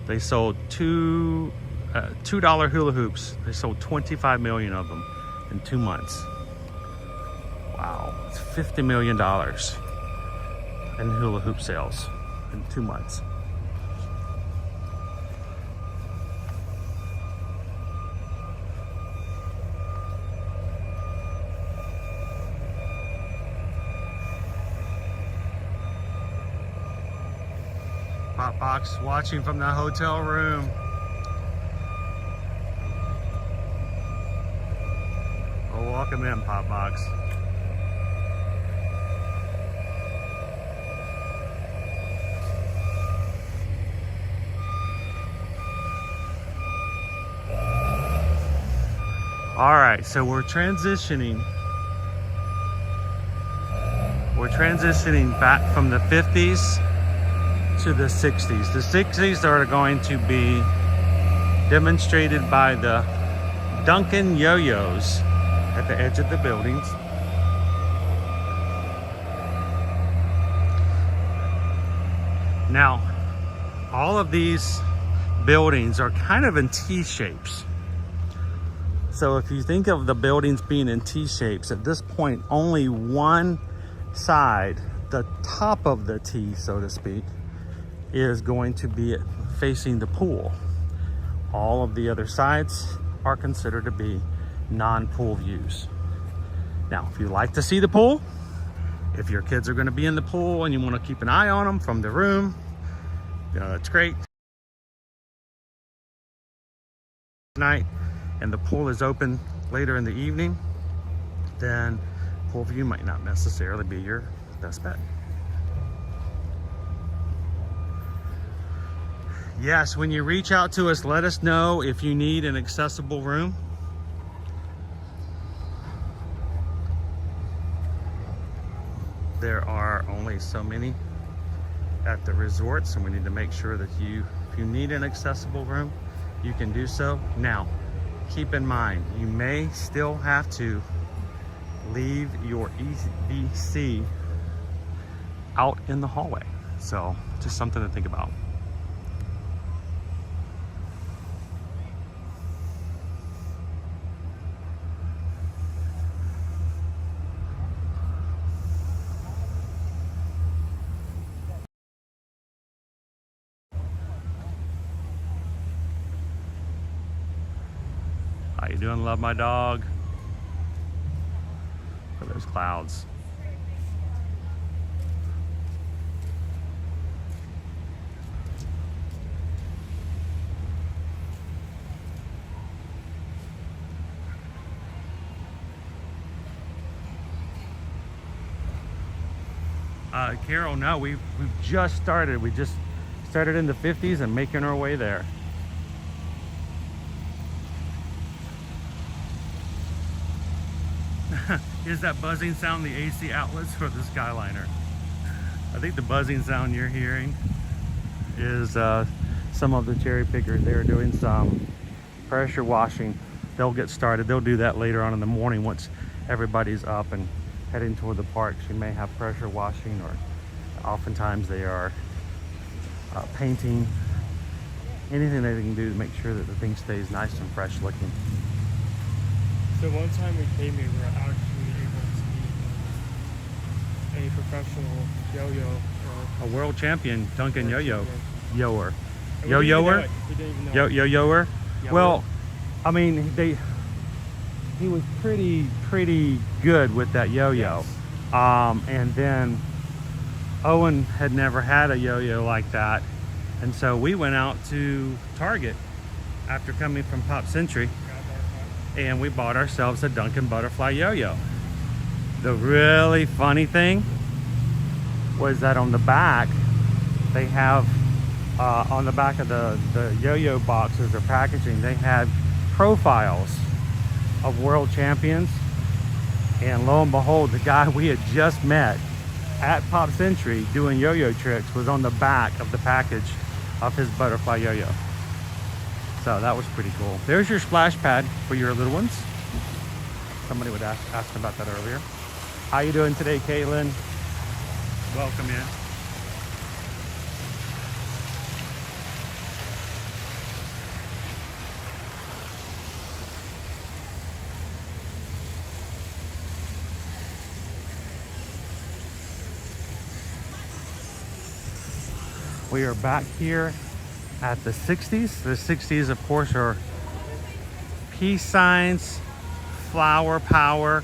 They sold $2 hula hoops. They sold 25 million of them in 2 months. Wow, it's $50 million in hula hoop sales in 2 months. Pop Box watching from the hotel room. Well, welcome in, Pop Box. All right, so we're transitioning. We're transitioning back from the 50s to the 60s. The 60s are going to be demonstrated by the Duncan yo-yos at the edge of the buildings. Now, all of these buildings are kind of in T-shapes. So if you think of the buildings being in T-shapes, at this point, only one side, the top of the T, so to speak, is going to be facing the pool. All of the other sides are considered to be non-pool views. Now, if you like to see the pool, if your kids are going to be in the pool and you want to keep an eye on them from the room, it's great. Night and the pool is open later in the evening, then pool view might not necessarily be your best bet. Yes, when you reach out to us, let us know if you need an accessible room. There are only so many at the resorts, and we need to make sure that if you need an accessible room, you can do so. Now, keep in mind, you may still have to leave your EVC out in the hallway. So just something to think about. How you doing, love my dog? Look at those clouds. Carol, no, we've just started. We just started in the 50s and making our way there. Is that buzzing sound the AC outlets for the Skyliner? I think the buzzing sound you're hearing is some of the cherry pickers. They're doing some pressure washing. They'll get started. They'll do that later on in the morning once everybody's up and heading toward the parks. You may have pressure washing, or oftentimes they are painting. Anything they can do to make sure that the thing stays nice and fresh looking. So one time we came here, we were actually able to meet a professional yo-yo. A world champion Duncan yo-yo. Yoer. We didn't even know Yo-yoer? it. We didn't even know it. Yo-yoer? Yeah, Well, I mean, he was pretty good with that yo-yo. Yes. And then Owen had never had a yo-yo like that. And so we went out to Target after coming from Pop Century, and we bought ourselves a Duncan butterfly yo-yo. The really funny thing was that on the back, they have on the back of the yo-yo boxes or packaging, they had profiles of world champions. And lo and behold, the guy we had just met at Pop Century doing yo-yo tricks was on the back of the package of his butterfly yo-yo. So that was pretty cool. There's your splash pad for your little ones. Somebody would ask about that earlier. How you doing today, Caitlin? Welcome in. We are back here at the 60s. The 60s, of course, are peace signs, flower power.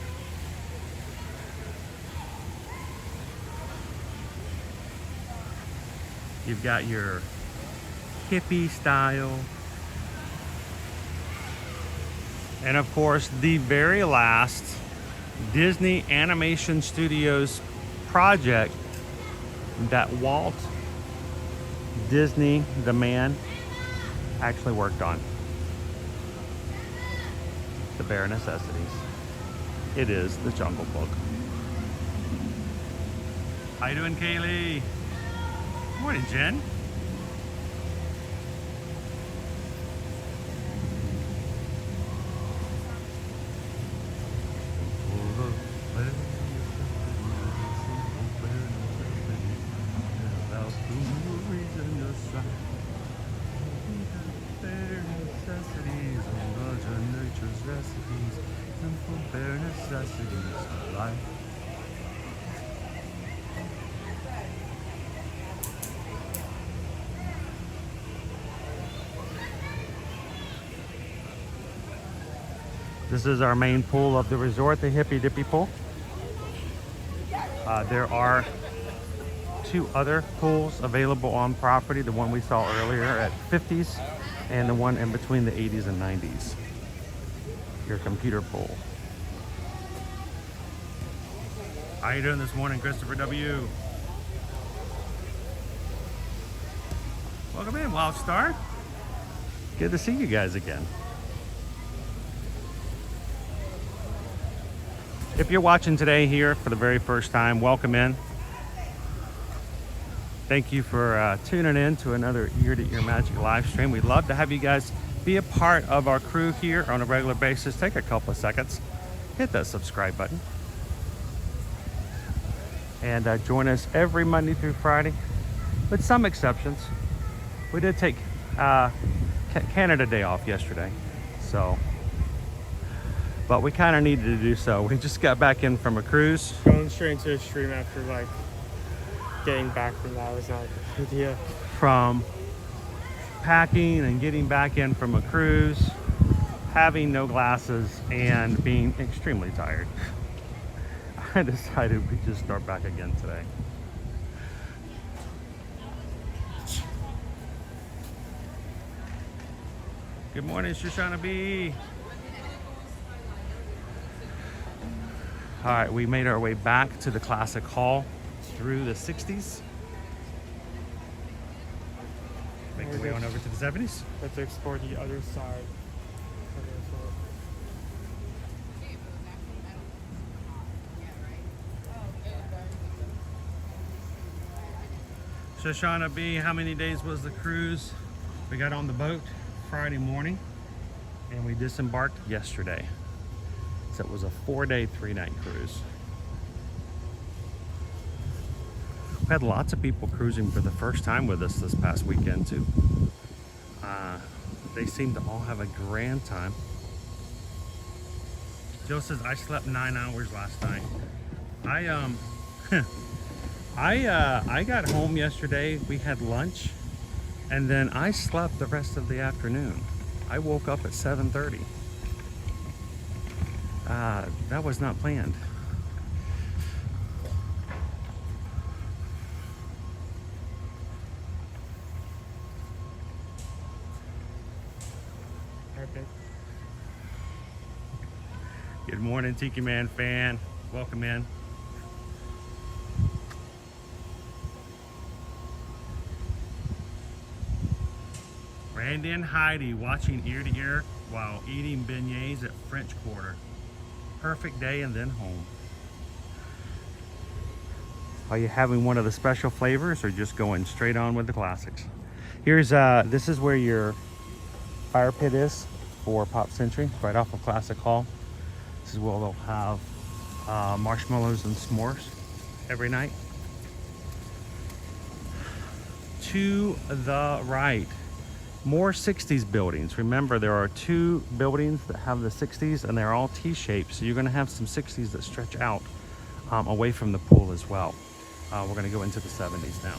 You've got your hippie style. And of course, the very last Disney Animation Studios project that Walt Disney, the man, actually worked on. The Bare Necessities. It is the Jungle Book. How you doing, Kaylee? Morning, Jen. This is our main pool of the resort, the Hippy Dippy Pool. There are two other pools available on property, the one we saw earlier at 50s and the one in between the 80s and 90s. Your computer pool. How you doing this morning, Christopher W? Welcome in, Wild Star. Good to see you guys again. If you're watching today here for the very first time, welcome in. Thank you for tuning in to another Ear to Ear Magic live stream. We'd love to have you guys be a part of our crew here on a regular basis. Take a couple of seconds, hit that subscribe button, and join us every Monday through Friday, with some exceptions. We did take Canada Day off yesterday, so, but we kind of needed to do so. We just got back in from a cruise. Going straight into the stream after like getting back from that was not a good idea. From packing and getting back in from a cruise, having no glasses, and being extremely tired, I decided we'd just start back again today. Good morning, Shoshana B. All right, we made our way back to the Classic Hall through the 60s. Make our way on over to the 70s. Let's explore the other side. Shoshana B, how many days was the cruise? We got on the boat Friday morning and we disembarked yesterday. So it was a 4-day, 3-night cruise. We had lots of people cruising for the first time with us this past weekend too. They seem to all have a grand time. Joe says, I slept 9 hours last night. I got home yesterday, we had lunch, and then I slept the rest of the afternoon. I woke up at 7:30. That was not planned. Okay. Good morning, Tiki Man fan. Welcome in. Randy and Heidi watching Ear to Ear while eating beignets at French Quarter. Perfect day and then home. Are you having one of the special flavors or just going straight on with the classics? Here's this is where your fire pit is for Pop Century, right off of Classic Hall. This is where they'll have marshmallows and s'mores every night. To the right, more 60s buildings. Remember, there are 2 buildings that have the 60s and they're all T-shaped, so you're going to have some 60s that stretch out away from the pool as well. We're going to go into the 70s now.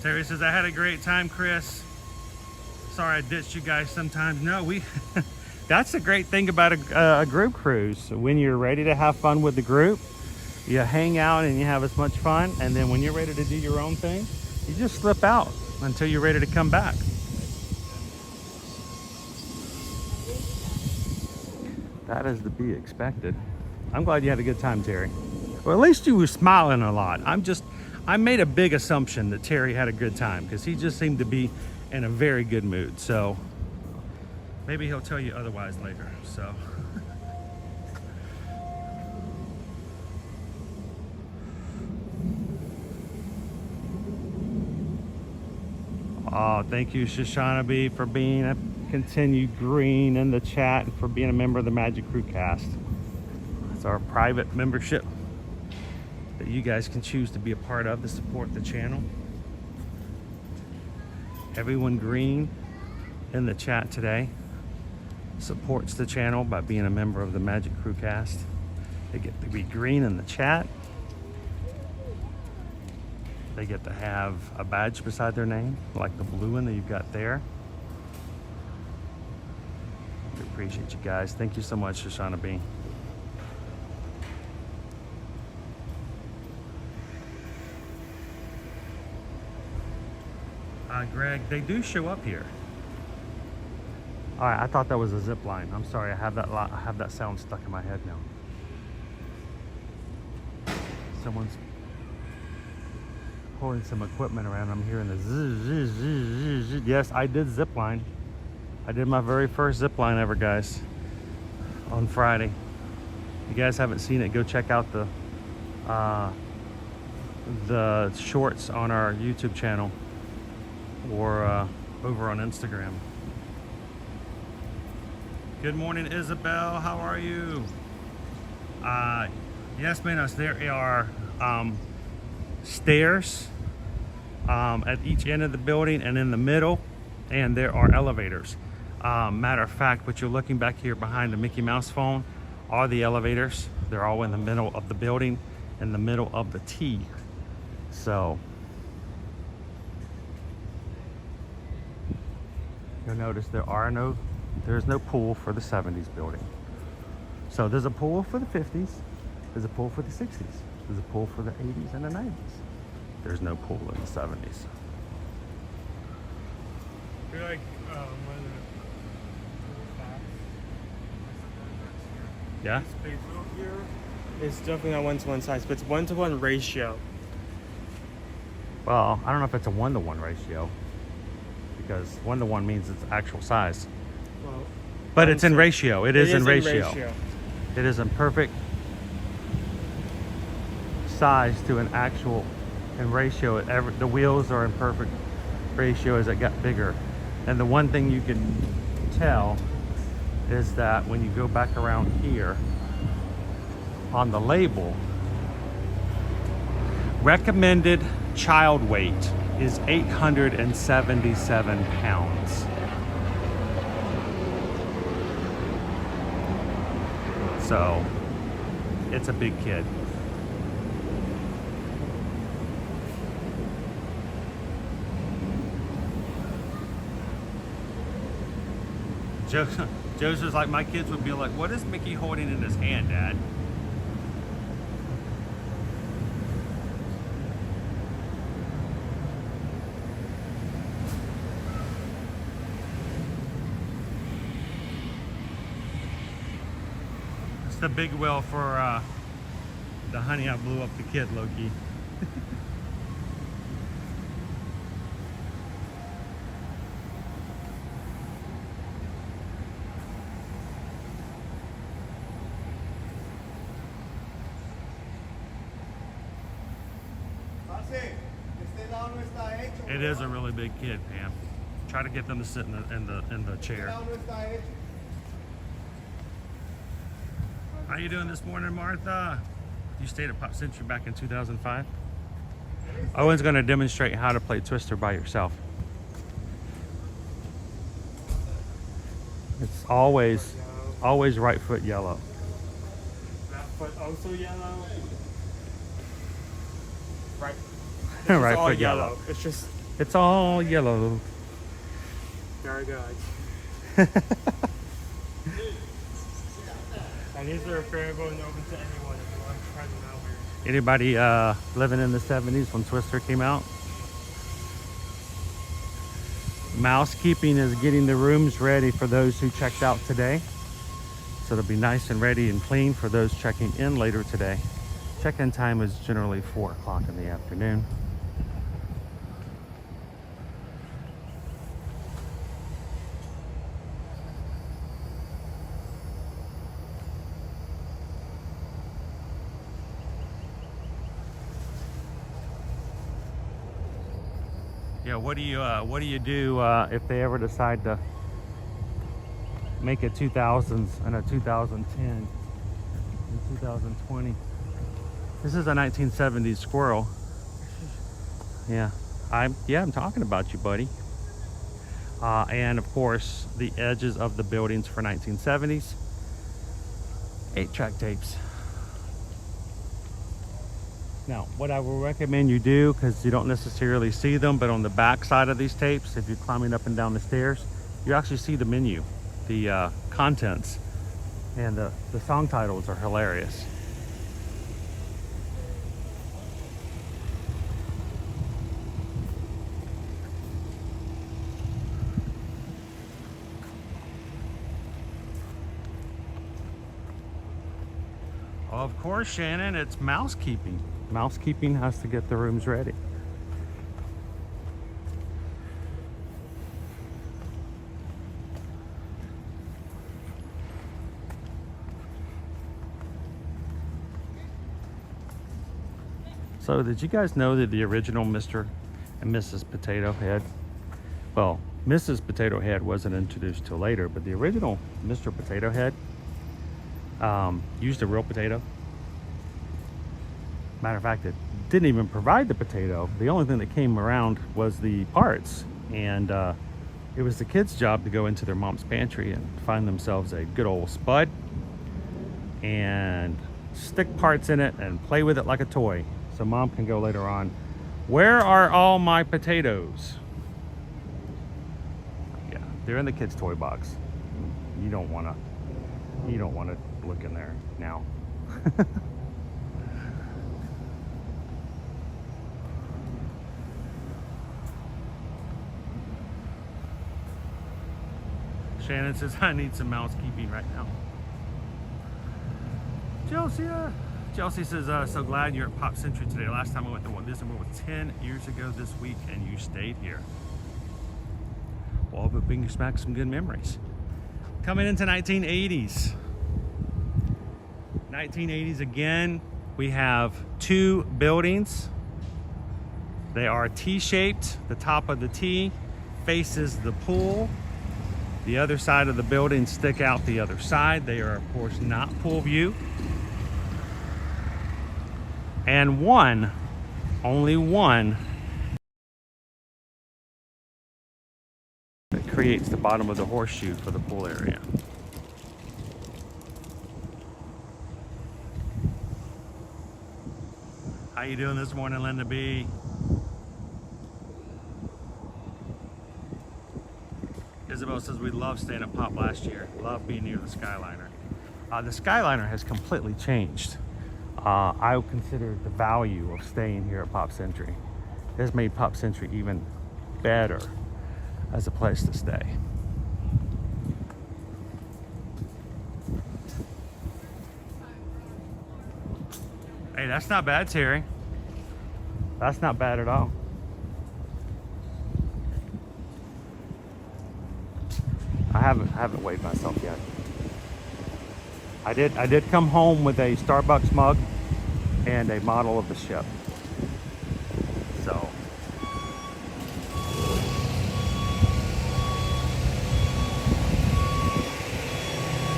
Terry says, I had a great time, Chris. Sorry I ditched you guys sometimes. No, that's the great thing about a group cruise. When you're ready to have fun with the group, you hang out and you have as much fun, and then when you're ready to do your own thing, you just slip out until you're ready to come back. That is to be expected. I'm glad you had a good time, Terry. Well, at least you were smiling a lot. I made a big assumption that Terry had a good time because he just seemed to be in a very good mood. So maybe he'll tell you otherwise later. So oh, thank you, Shoshana B, for being a continued green in the chat and for being a member of the Magic Crew cast. It's our private membership that you guys can choose to be a part of to support the channel. Everyone green in the chat today supports the channel by being a member of the Magic Crew cast. They get to be green in the chat. They get to have a badge beside their name, like the blue one that you've got there. We appreciate you guys. Thank you so much, Shoshana B. Greg, they do show up here. All right, I thought that was a zip line. I'm sorry, I have that sound stuck in my head now. Someone's pulling some equipment around. I'm hearing the zzz, zzz, zzz, zzz, zzz. Yes, I did zip line. I did my very first zip line ever, guys, on Friday. If you guys haven't seen it, go check out the shorts on our YouTube channel or over on Instagram. Good morning, Isabel. How are you? Yes, Manos, there are stairs at each end of the building and in the middle, and there are elevators. Matter of fact, what you're looking back here behind the Mickey Mouse phone are the elevators. They're all in the middle of the building, in the middle of the T. So you'll notice there's no pool for the 70s building. So there's a pool for the 50s, there's a pool for the 60s, there's a pool for the 80s and the 90s. There's no pool in the 70s. I feel like one of the Yeah? this big little here is definitely not 1-to-1 size, but it's 1-to-1 ratio. Well, I don't know if it's a 1-to-1 ratio, because 1-to-1 means it's actual size. Well, But it's in ratio. It is in ratio. ratio. It is in perfect size to an actual in ratio. The wheels are in perfect ratio as it got bigger. And the one thing you can tell is that when you go back around here on the label, recommended child weight is 877 pounds. So it's a big kid. Joseph's like, my kids would be like, what is Mickey holding in his hand, Dad? It's the big wheel for the Honey I Blew Up the Kid, Loki. It is a really big kid, Pam. Try to get them to sit in the chair. How you doing this morning, Martha? You stayed at Pop Century back in 2005. Owen's going to demonstrate how to play Twister by yourself. It's always right foot yellow. Left foot also yellow. Right. Right It's all foot yellow. It's all yellow. very good. And these are available and open to anyone if you want to try them out here. Anybody living in the 70s when Twister came out? Mousekeeping is getting the rooms ready for those who checked out today. So it'll be nice and ready and clean for those checking in later today. Check-in time is generally 4 o'clock in the afternoon. Yeah, what do you do if they ever decide to make a 2000s and a 2010 and 2020? This is a 1970s squirrel. Yeah, I'm talking about you, buddy. And of course, the edges of the buildings for 1970s. 8-track tapes. Now, what I will recommend you do, because you don't necessarily see them, but on the back side of these tapes, if you're climbing up and down the stairs, you actually see the menu, the contents, and the song titles are hilarious. Of course, Shannon, it's mousekeeping. Mousekeeping has to get the rooms ready. So did you guys know that the original Mr. and Mrs. Potato Head, well, Mrs. Potato Head wasn't introduced till later, but the original Mr. Potato Head used a real potato. Matter of fact, it didn't even provide the potato. The only thing that came around was the parts, and it was the kids' job to go into their mom's pantry and find themselves a good old spud and stick parts in it and play with it like a toy, so mom can go later on, where are all my potatoes? Yeah, they're in the kids' toy box. You don't want to look in there now. Shannon says, I need some mousekeeping right now. Chelsea says, so glad you're at Pop Century today. Last time I went to one, this one was 10 years ago this week, and you stayed here. Well, but brings back some good memories. Coming into 1980s. 1980s again, we have two buildings. They are T-shaped. The top of the T faces the pool. The other side of the building stick out the other side. They are, of course, not pool view. And only one, that creates the bottom of the horseshoe for the pool area. How you doing this morning, Linda B? Isabel says, we loved staying at Pop last year. Love being near the Skyliner. The Skyliner has completely changed. I would consider the value of staying here at Pop Century. It has made Pop Century even better as a place to stay. Hey, that's not bad, Terry. That's not bad at all. I haven't weighed myself yet. I did come home with a Starbucks mug and a model of the ship. So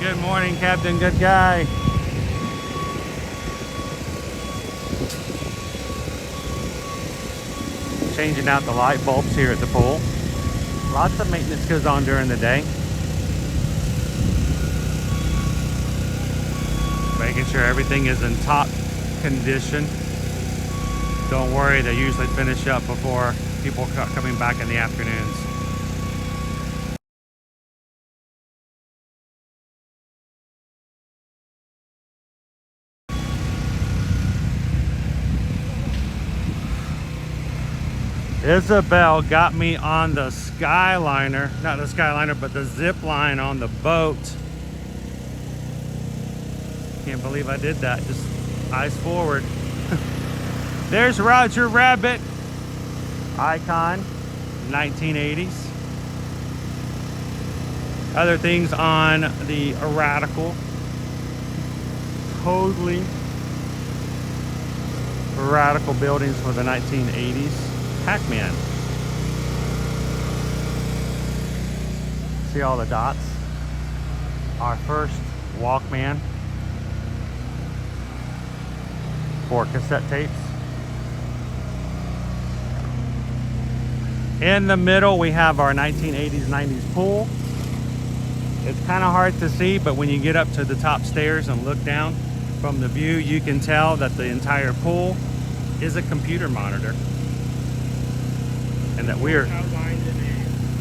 good morning, Captain Good Guy. Changing out the light bulbs here at the pool. Lots of maintenance goes on during the day. Making sure everything is in top condition. Don't worry, they usually finish up before people coming back in the afternoons. Isabel got me on the Skyliner, not the Skyliner, but the zip line on the boat. Can't believe I did that, just eyes forward. There's Roger Rabbit, icon, 1980s. Other things on the Radical, totally radical buildings for the 1980s. Pac-Man. See all the dots? Our first Walkman for cassette tapes. In the middle we have our 1980s, 90s pool. It's kind of hard to see, but when you get up to the top stairs and look down from the view, you can tell that the entire pool is a computer monitor. And that we're outlined in a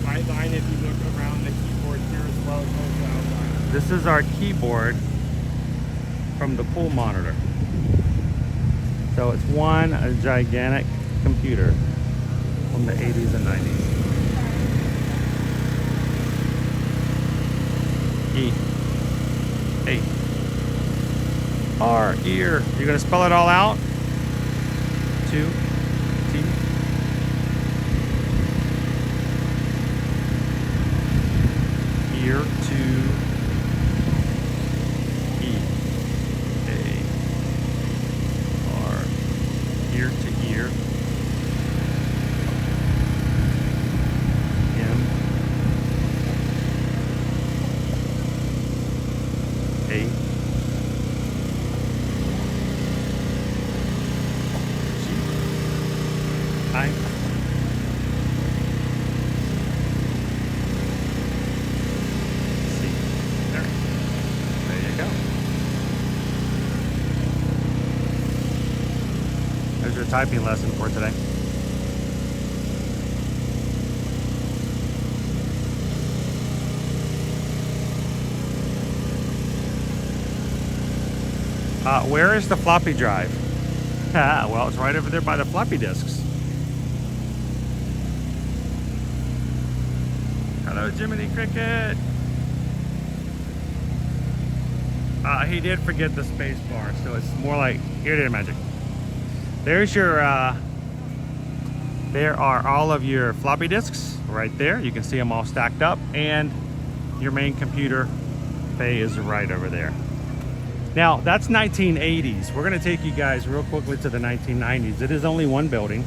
white line if you look around the keyboard here as well. It's also outlined. This is our keyboard from the pool monitor. So it's a gigantic computer from the 80s and 90s. E A R ear. You're gonna spell it all out? 2 T ear to E A R ear to typing lesson for today. Where is the floppy drive? Well, it's right over there by the floppy disks. Hello, Jiminy Cricket. He did forget the space bar, so it's more like here, did magic. There's your, there are all of your floppy disks right there. You can see them all stacked up, and your main computer bay is right over there. Now, that's 1980s. We're gonna take you guys real quickly to the 1990s. It is only one building.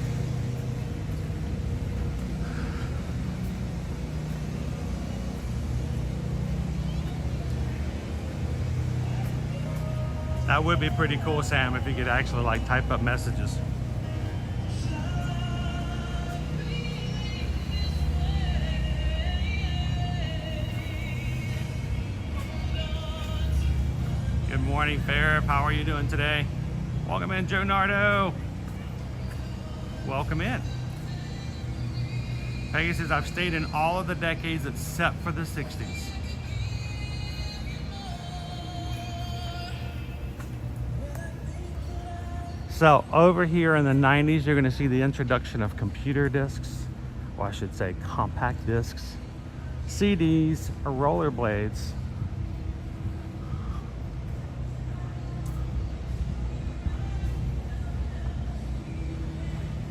That would be pretty cool, Sam, if you could actually like type up messages. Good morning, Fair. How are you doing today? Welcome in, Joe Nardo. Welcome in. Peggy says, I've stayed in all of the decades except for the 60s. So over here in the 90s, you're gonna see the introduction of computer discs, or I should say compact discs, CDs, or rollerblades.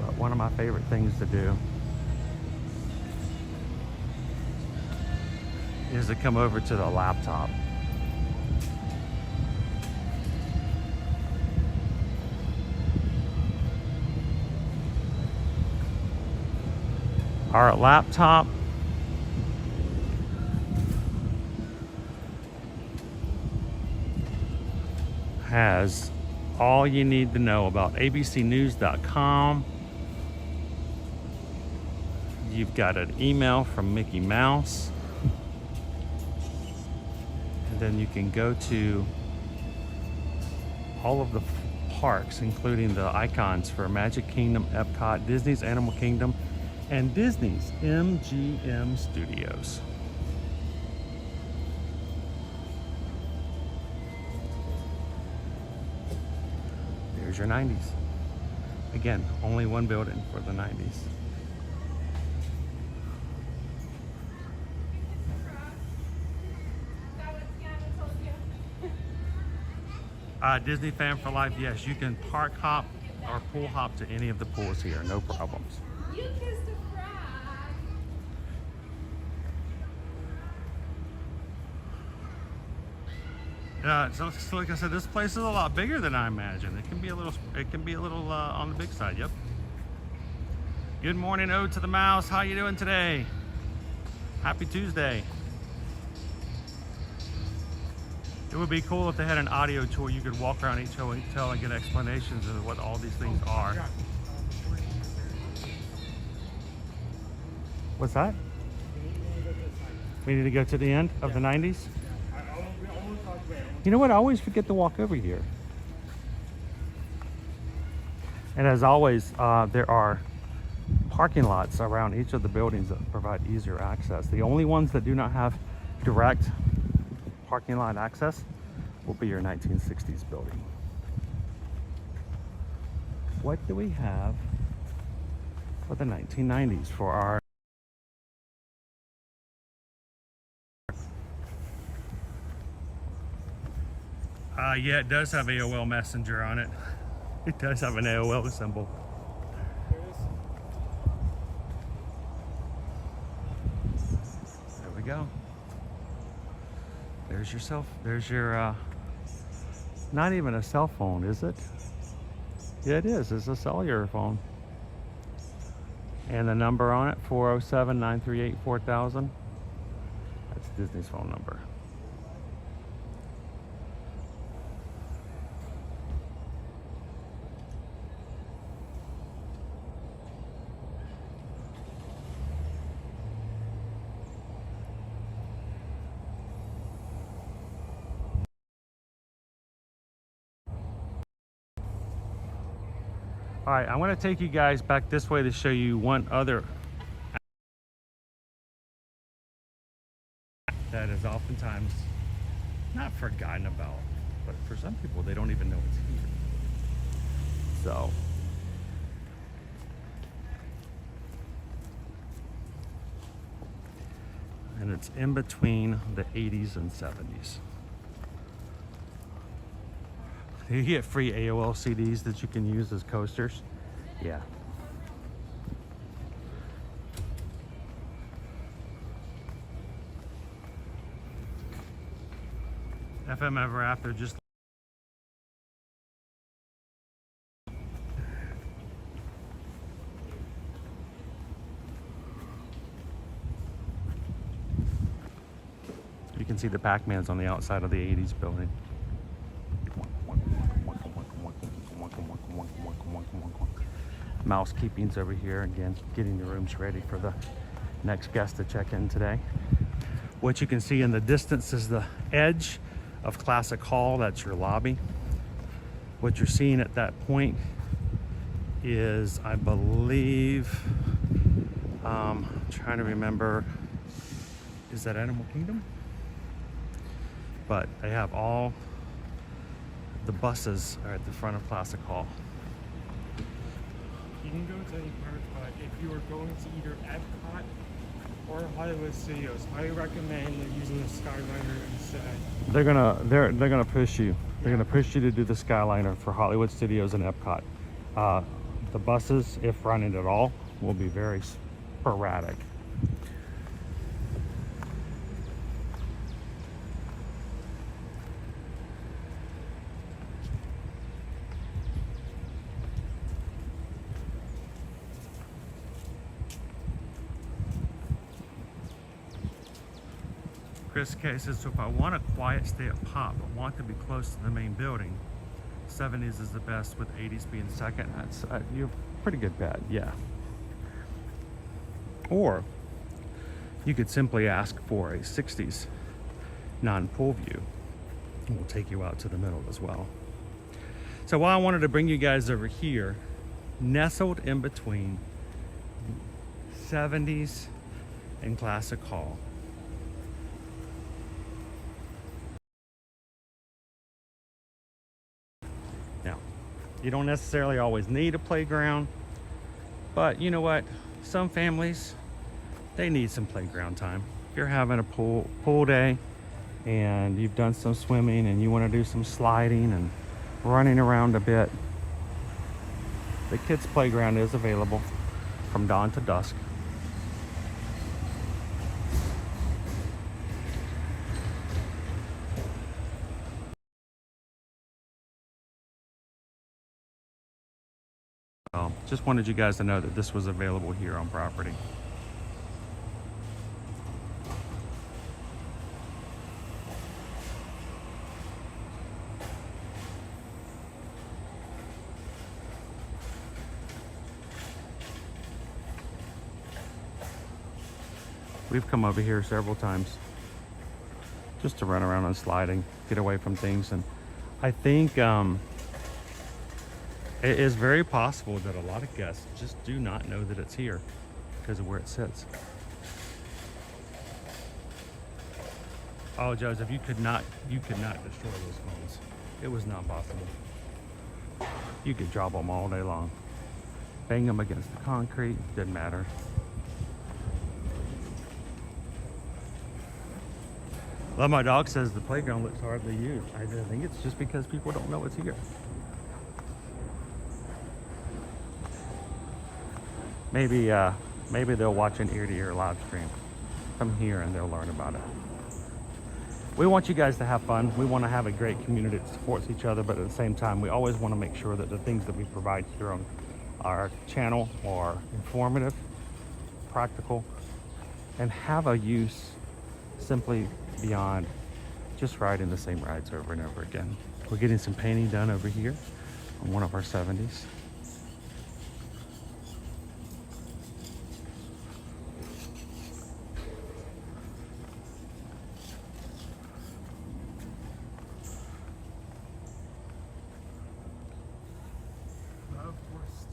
But one of my favorite things to do is to come over to the laptop. Our laptop has all you need to know about abcnews.com. You've got an email from Mickey Mouse. And then you can go to all of the parks, including the icons for Magic Kingdom, Epcot, Disney's Animal Kingdom, and Disney's MGM Studios. There's your 90s. Again, only one building for the 90s. Disney fan for life, yes, you can park hop or pool hop to any of the pools here, no problems. You kissed a frog. So like I said, this place is a lot bigger than I imagined. It can be a little on the big side. Yep. Good morning, Ode to the Mouse. How you doing today? Happy Tuesday. It would be cool if they had an audio tour. You could walk around each hotel and get explanations of what all these things are. What's that? We need to go to the end of the 90s? You know what? I always forget to walk over here. And as always, there are parking lots around each of the buildings that provide easier access. The only ones that do not have direct parking lot access will be your 1960s building. What do we have for the 1990s for our yeah, it does have AOL Messenger on it. It does have an AOL symbol. There we go. There's yourself. There's your, not even a cell phone, is it? Yeah, it is. It's a cellular phone. And the number on it, 407-938-4000. That's Disney's phone number. All right, I want to take you guys back this way to show you one other that is oftentimes not forgotten about, but for some people they don't even know it's here. So and it's in between the 80s and 70s. You get free AOL CDs that you can use as coasters. Yeah. FM Ever After just you can see the Pac-Mans on the outside of the 80s building. Mousekeeping's over here again, getting the rooms ready for the next guest to check in today. What you can see in the distance is the edge of Classic Hall. That's your lobby. What you're seeing at that point is, I believe, I'm trying to remember, is that Animal Kingdom? But they have all the buses are at the front of Classic Hall. You can go to any park, but if you are going to either Epcot or Hollywood Studios, I recommend using the Skyliner instead. They're gonna push you. They're gonna push you to do the Skyliner for Hollywood Studios and Epcot. The buses, if running at all, will be very sporadic. Chris K says, so if I want a quiet stay at Pop but want to be close to the main building, 70s is the best with 80s being second. That's you're pretty good bet, yeah. Or you could simply ask for a 60s non-pool view. We'll take you out to the middle as well. So while I wanted to bring you guys over here, nestled in between 70s and Classic Hall, you don't necessarily always need a playground, but you know what? Some families, they need some playground time. If you're having a pool day and you've done some swimming and you want to do some sliding and running around a bit, the kids' playground is available from dawn to dusk. Just wanted you guys to know that this was available here on property. We've come over here several times just to run around on sliding, get away from things, and I think it is very possible that a lot of guests just do not know that it's here because of where it sits. Oh, Joseph, you could not destroy those phones. It was not possible. You could drop them all day long. Bang them against the concrete, didn't matter. Well, my dog says the playground looks hardly used. I think it's just because people don't know it's here. Maybe they'll watch an ear-to-ear live stream from here and they'll learn about it. We want you guys to have fun. We want to have a great community that supports each other, but at the same time, we always want to make sure that the things that we provide here on our channel are informative, practical, and have a use simply beyond just riding the same rides over and over again. We're getting some painting done over here on one of our 70s. Of course.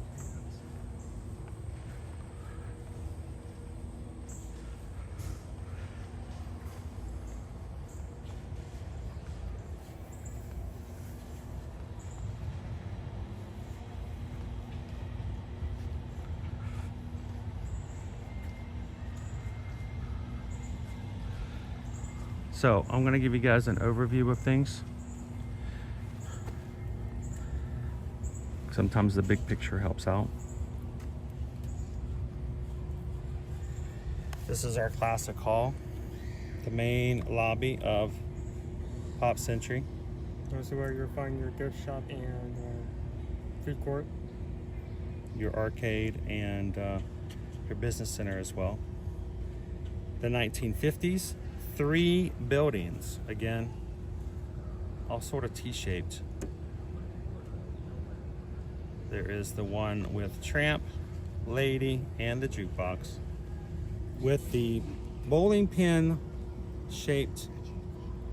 So I'm gonna give you guys an overview of things. Sometimes the big picture helps out. This is our classic hall, the main lobby of Pop Century. This is where you'll find your gift shop and food court. Your arcade and your business center as well. The 1950s, 3 buildings, again, all sort of T-shaped. There is the one with Tramp, Lady, and the jukebox, with the bowling pin shaped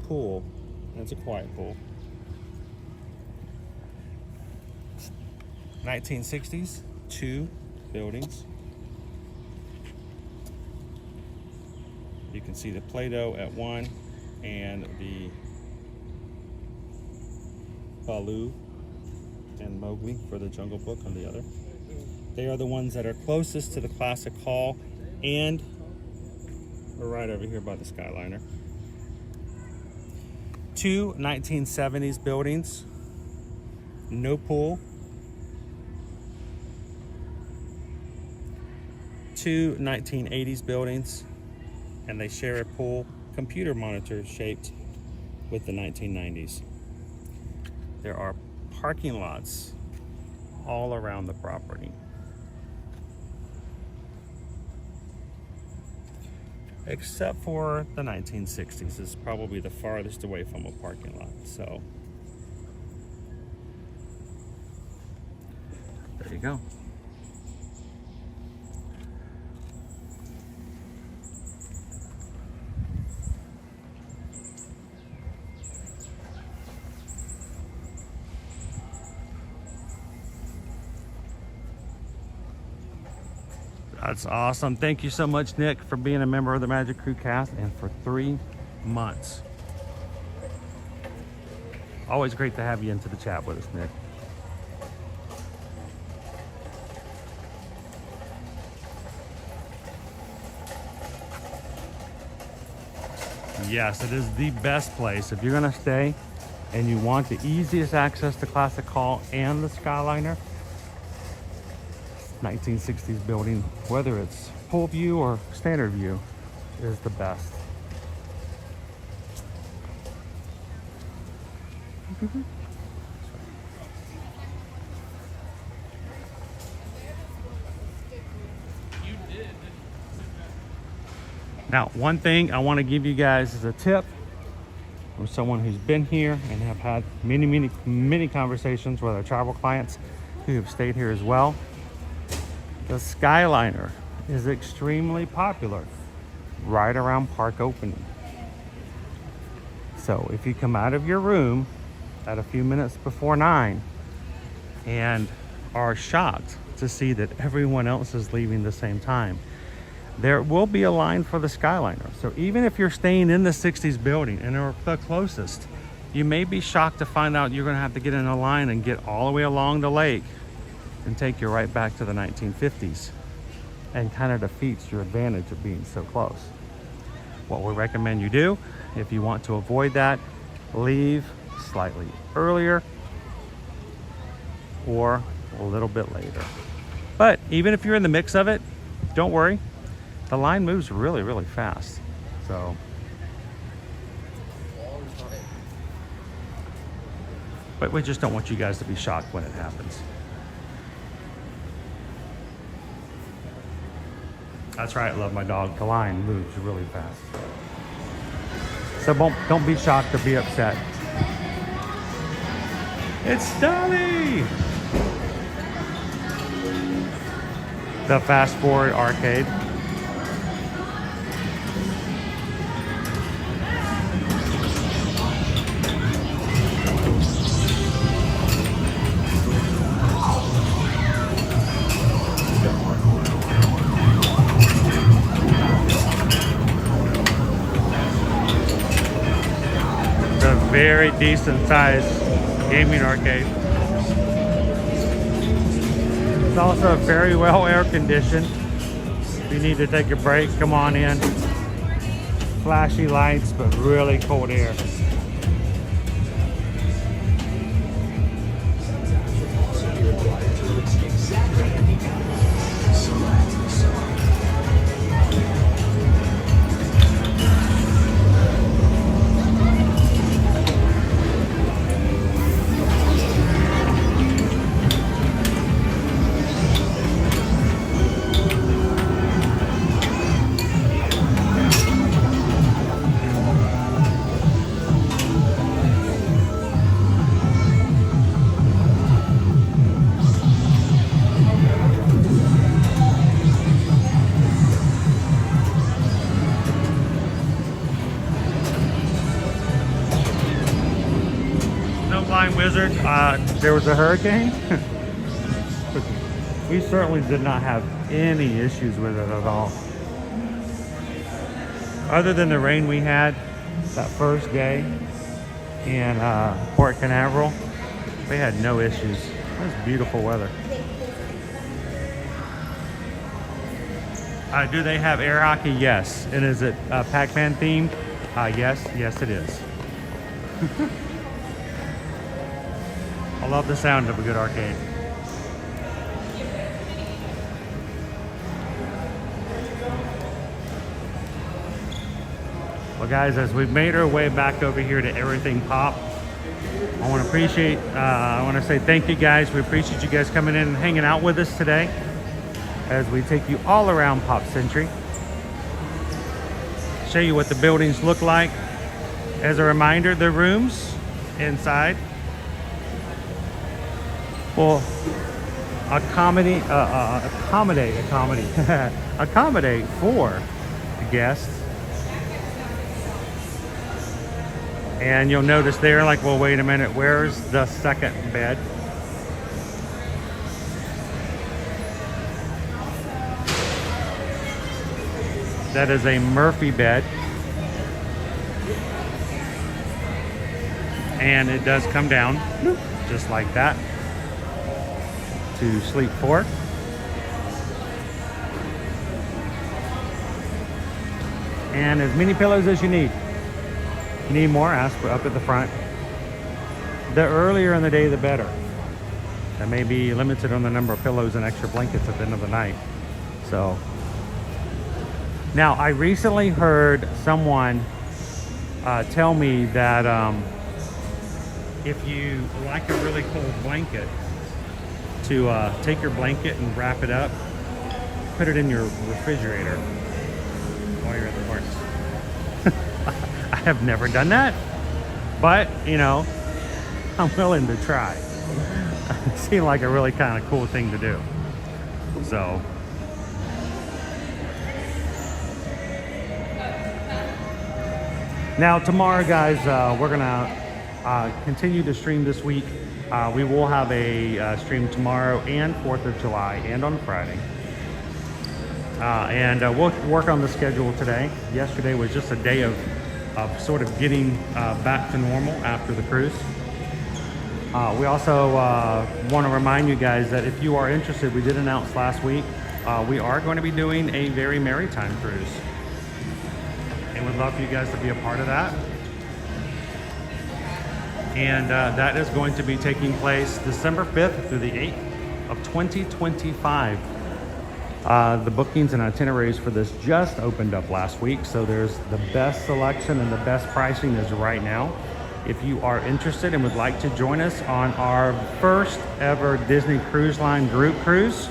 pool. It's a quiet pool. 1960s, 2 buildings. You can see the Play-Doh at one and the Baloo and Mowgli for the Jungle Book on the other. They are the ones that are closest to the classic hall, and we're right over here by the Skyliner. 2 1970s buildings, no pool. 2 1980s buildings, and they share a pool, computer monitor shaped with the 1990s. There are parking lots all around the property. Except for the 1960s. It's probably the farthest away from a parking lot. So there you go. That's awesome. Thank you so much, Nick, for being a member of the Magic Crew cast and for 3 months. Always great to have you into the chat with us, Nick. Yes, it is the best place. If you're gonna stay and you want the easiest access to Classic Hall and the Skyliner, 1960s building, whether it's pool view or standard view, is the best. Now, one thing I want to give you guys as a tip from someone who's been here and have had many conversations with our travel clients who have stayed here as well. The Skyliner is extremely popular right around park opening. So if you come out of your room at a few minutes before 9 and are shocked to see that everyone else is leaving the same time, there will be a line for the Skyliner. So even if you're staying in the 60s building and are the closest, you may be shocked to find out you're going to have to get in a line and get all the way along the lake and take you right back to the 1950s, and kind of defeats your advantage of being so close. What we recommend you do, if you want to avoid that, leave slightly earlier or a little bit later. But even if you're in the mix of it, don't worry. The line moves really fast. So but we just don't want you guys to be shocked when it happens. That's right, I love my dog. The line moves really fast. So don't be shocked or be upset. It's Dolly! The Fast Forward Arcade. very decent sized gaming arcade. It's also very well air conditioned. If you need to take a break, come on in. Flashy lights, but really cold air. Wizard, there was a hurricane. We certainly did not have any issues with it at all. Other than the rain we had that first day in Port Canaveral, we had no issues. It was beautiful weather. Do they have air hockey? Yes. And is it Pac-Man themed? Yes, it is. I love the sound of a good arcade. Well guys, as we've made our way back over here to Everything Pop, I want to say thank you guys. We appreciate you guys coming in and hanging out with us today as we take you all around Pop Century. Show you what the buildings look like. As a reminder, the rooms inside will accommodate for guests. And you'll notice there, like, well, wait a minute, where's the second bed? That is a Murphy bed. And it does come down just like that to sleep for. And as many pillows as you need. If you need more, ask for up at the front. The earlier in the day, the better. That may be limited on the number of pillows and extra blankets at the end of the night. So, now I recently heard someone tell me that if you like a really cold blanket, to take your blanket and wrap it up, put it in your refrigerator while you're at the parks. I have never done that, but you know, I'm willing to try. It seemed like a really kind of cool thing to do. So now tomorrow, guys, we're gonna continue to stream this week. We will have a stream tomorrow and 4th of July and on Friday. And we'll work on the schedule today. Yesterday was just a day of sort of getting back to normal after the cruise. We also want to remind you guys that if you are interested, we did announce last week, we are going to be doing a Very Maritime cruise. And we'd love for you guys to be a part of that. And that is going to be taking place December 5th through the 8th of 2025. The bookings and itineraries for this just opened up last week, so there's the best selection and the best pricing is right now. If you are interested and would like to join us on our first ever Disney Cruise Line group cruise,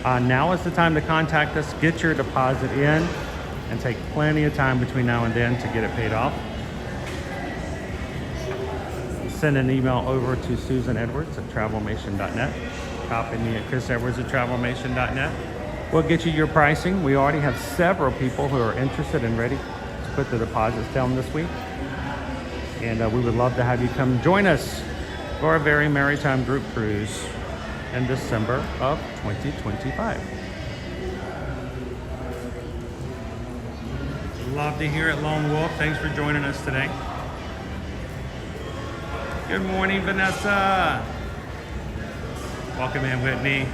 now is the time to contact us, get your deposit in, and take plenty of time between now and then to get it paid off. Send an email over to susanedwards@travelmation.net. Copy me at chrisedwards@travelmation.net. We'll get you your pricing. We already have several people who are interested and ready to put the deposits down this week. And we would love to have you come join us for a Very Maritime group cruise in December of 2025. Love to hear it, Lone Wolf. Thanks for joining us today. Good morning, Vanessa. Welcome in, Whitney.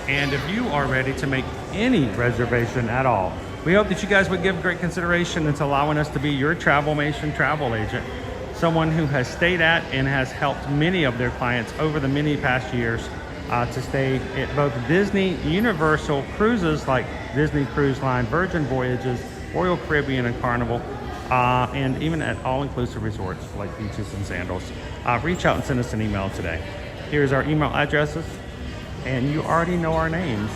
And if you are ready to make any reservation at all, we hope that you guys would give great consideration into allowing us to be your Travelmation travel agent. Someone who has stayed at and has helped many of their clients over the many past years to stay at both Disney Universal cruises like Disney Cruise Line, Virgin Voyages, Royal Caribbean and Carnival, and even at all-inclusive resorts like Beaches and Sandals. Reach out and send us an email today. Here's our email addresses, and you already know our names,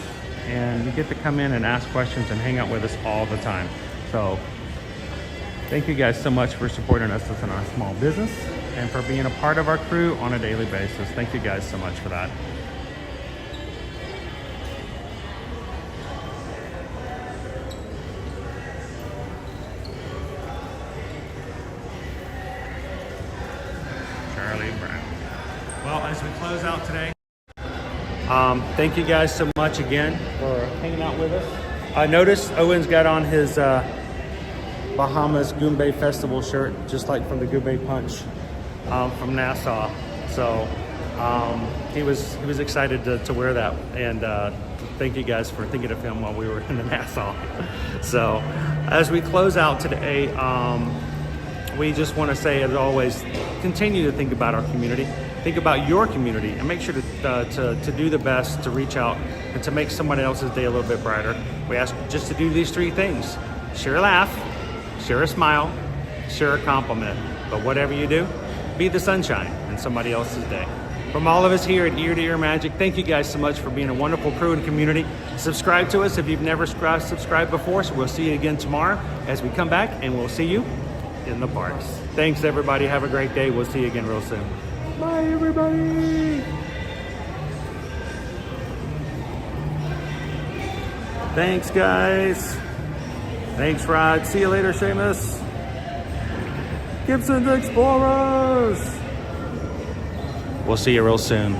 and you get to come in and ask questions and hang out with us all the time. So thank you guys so much for supporting us in our small business and for being a part of our crew on a daily basis. Thank you guys so much for that. Charlie Brown. Well, as we close out today, thank you guys so much again for hanging out with us. I noticed Owen's got on his Bahamas Goombay Festival shirt, just like from the Goombay Punch from Nassau. So he was excited to wear that, and thank you guys for thinking of him while we were in the Nassau. So as we close out today, we just want to say, as always, continue to think about our community. Think about your community and make sure to do the best to reach out and to make someone else's day a little bit brighter. We ask you just to do these three things: share a laugh, share a smile, share a compliment. But whatever you do, be the sunshine in somebody else's day. From all of us here at Ear to Ear Magic, thank you guys so much for being a wonderful crew and community. Subscribe to us if you've never subscribed before. So we'll see you again tomorrow as we come back, and we'll see you in the parks. Thanks, everybody. Have a great day. We'll see you again real soon. Bye, everybody. Thanks, guys. Thanks, Rod. See you later, Seamus. Gibson's Explorers. We'll see you real soon.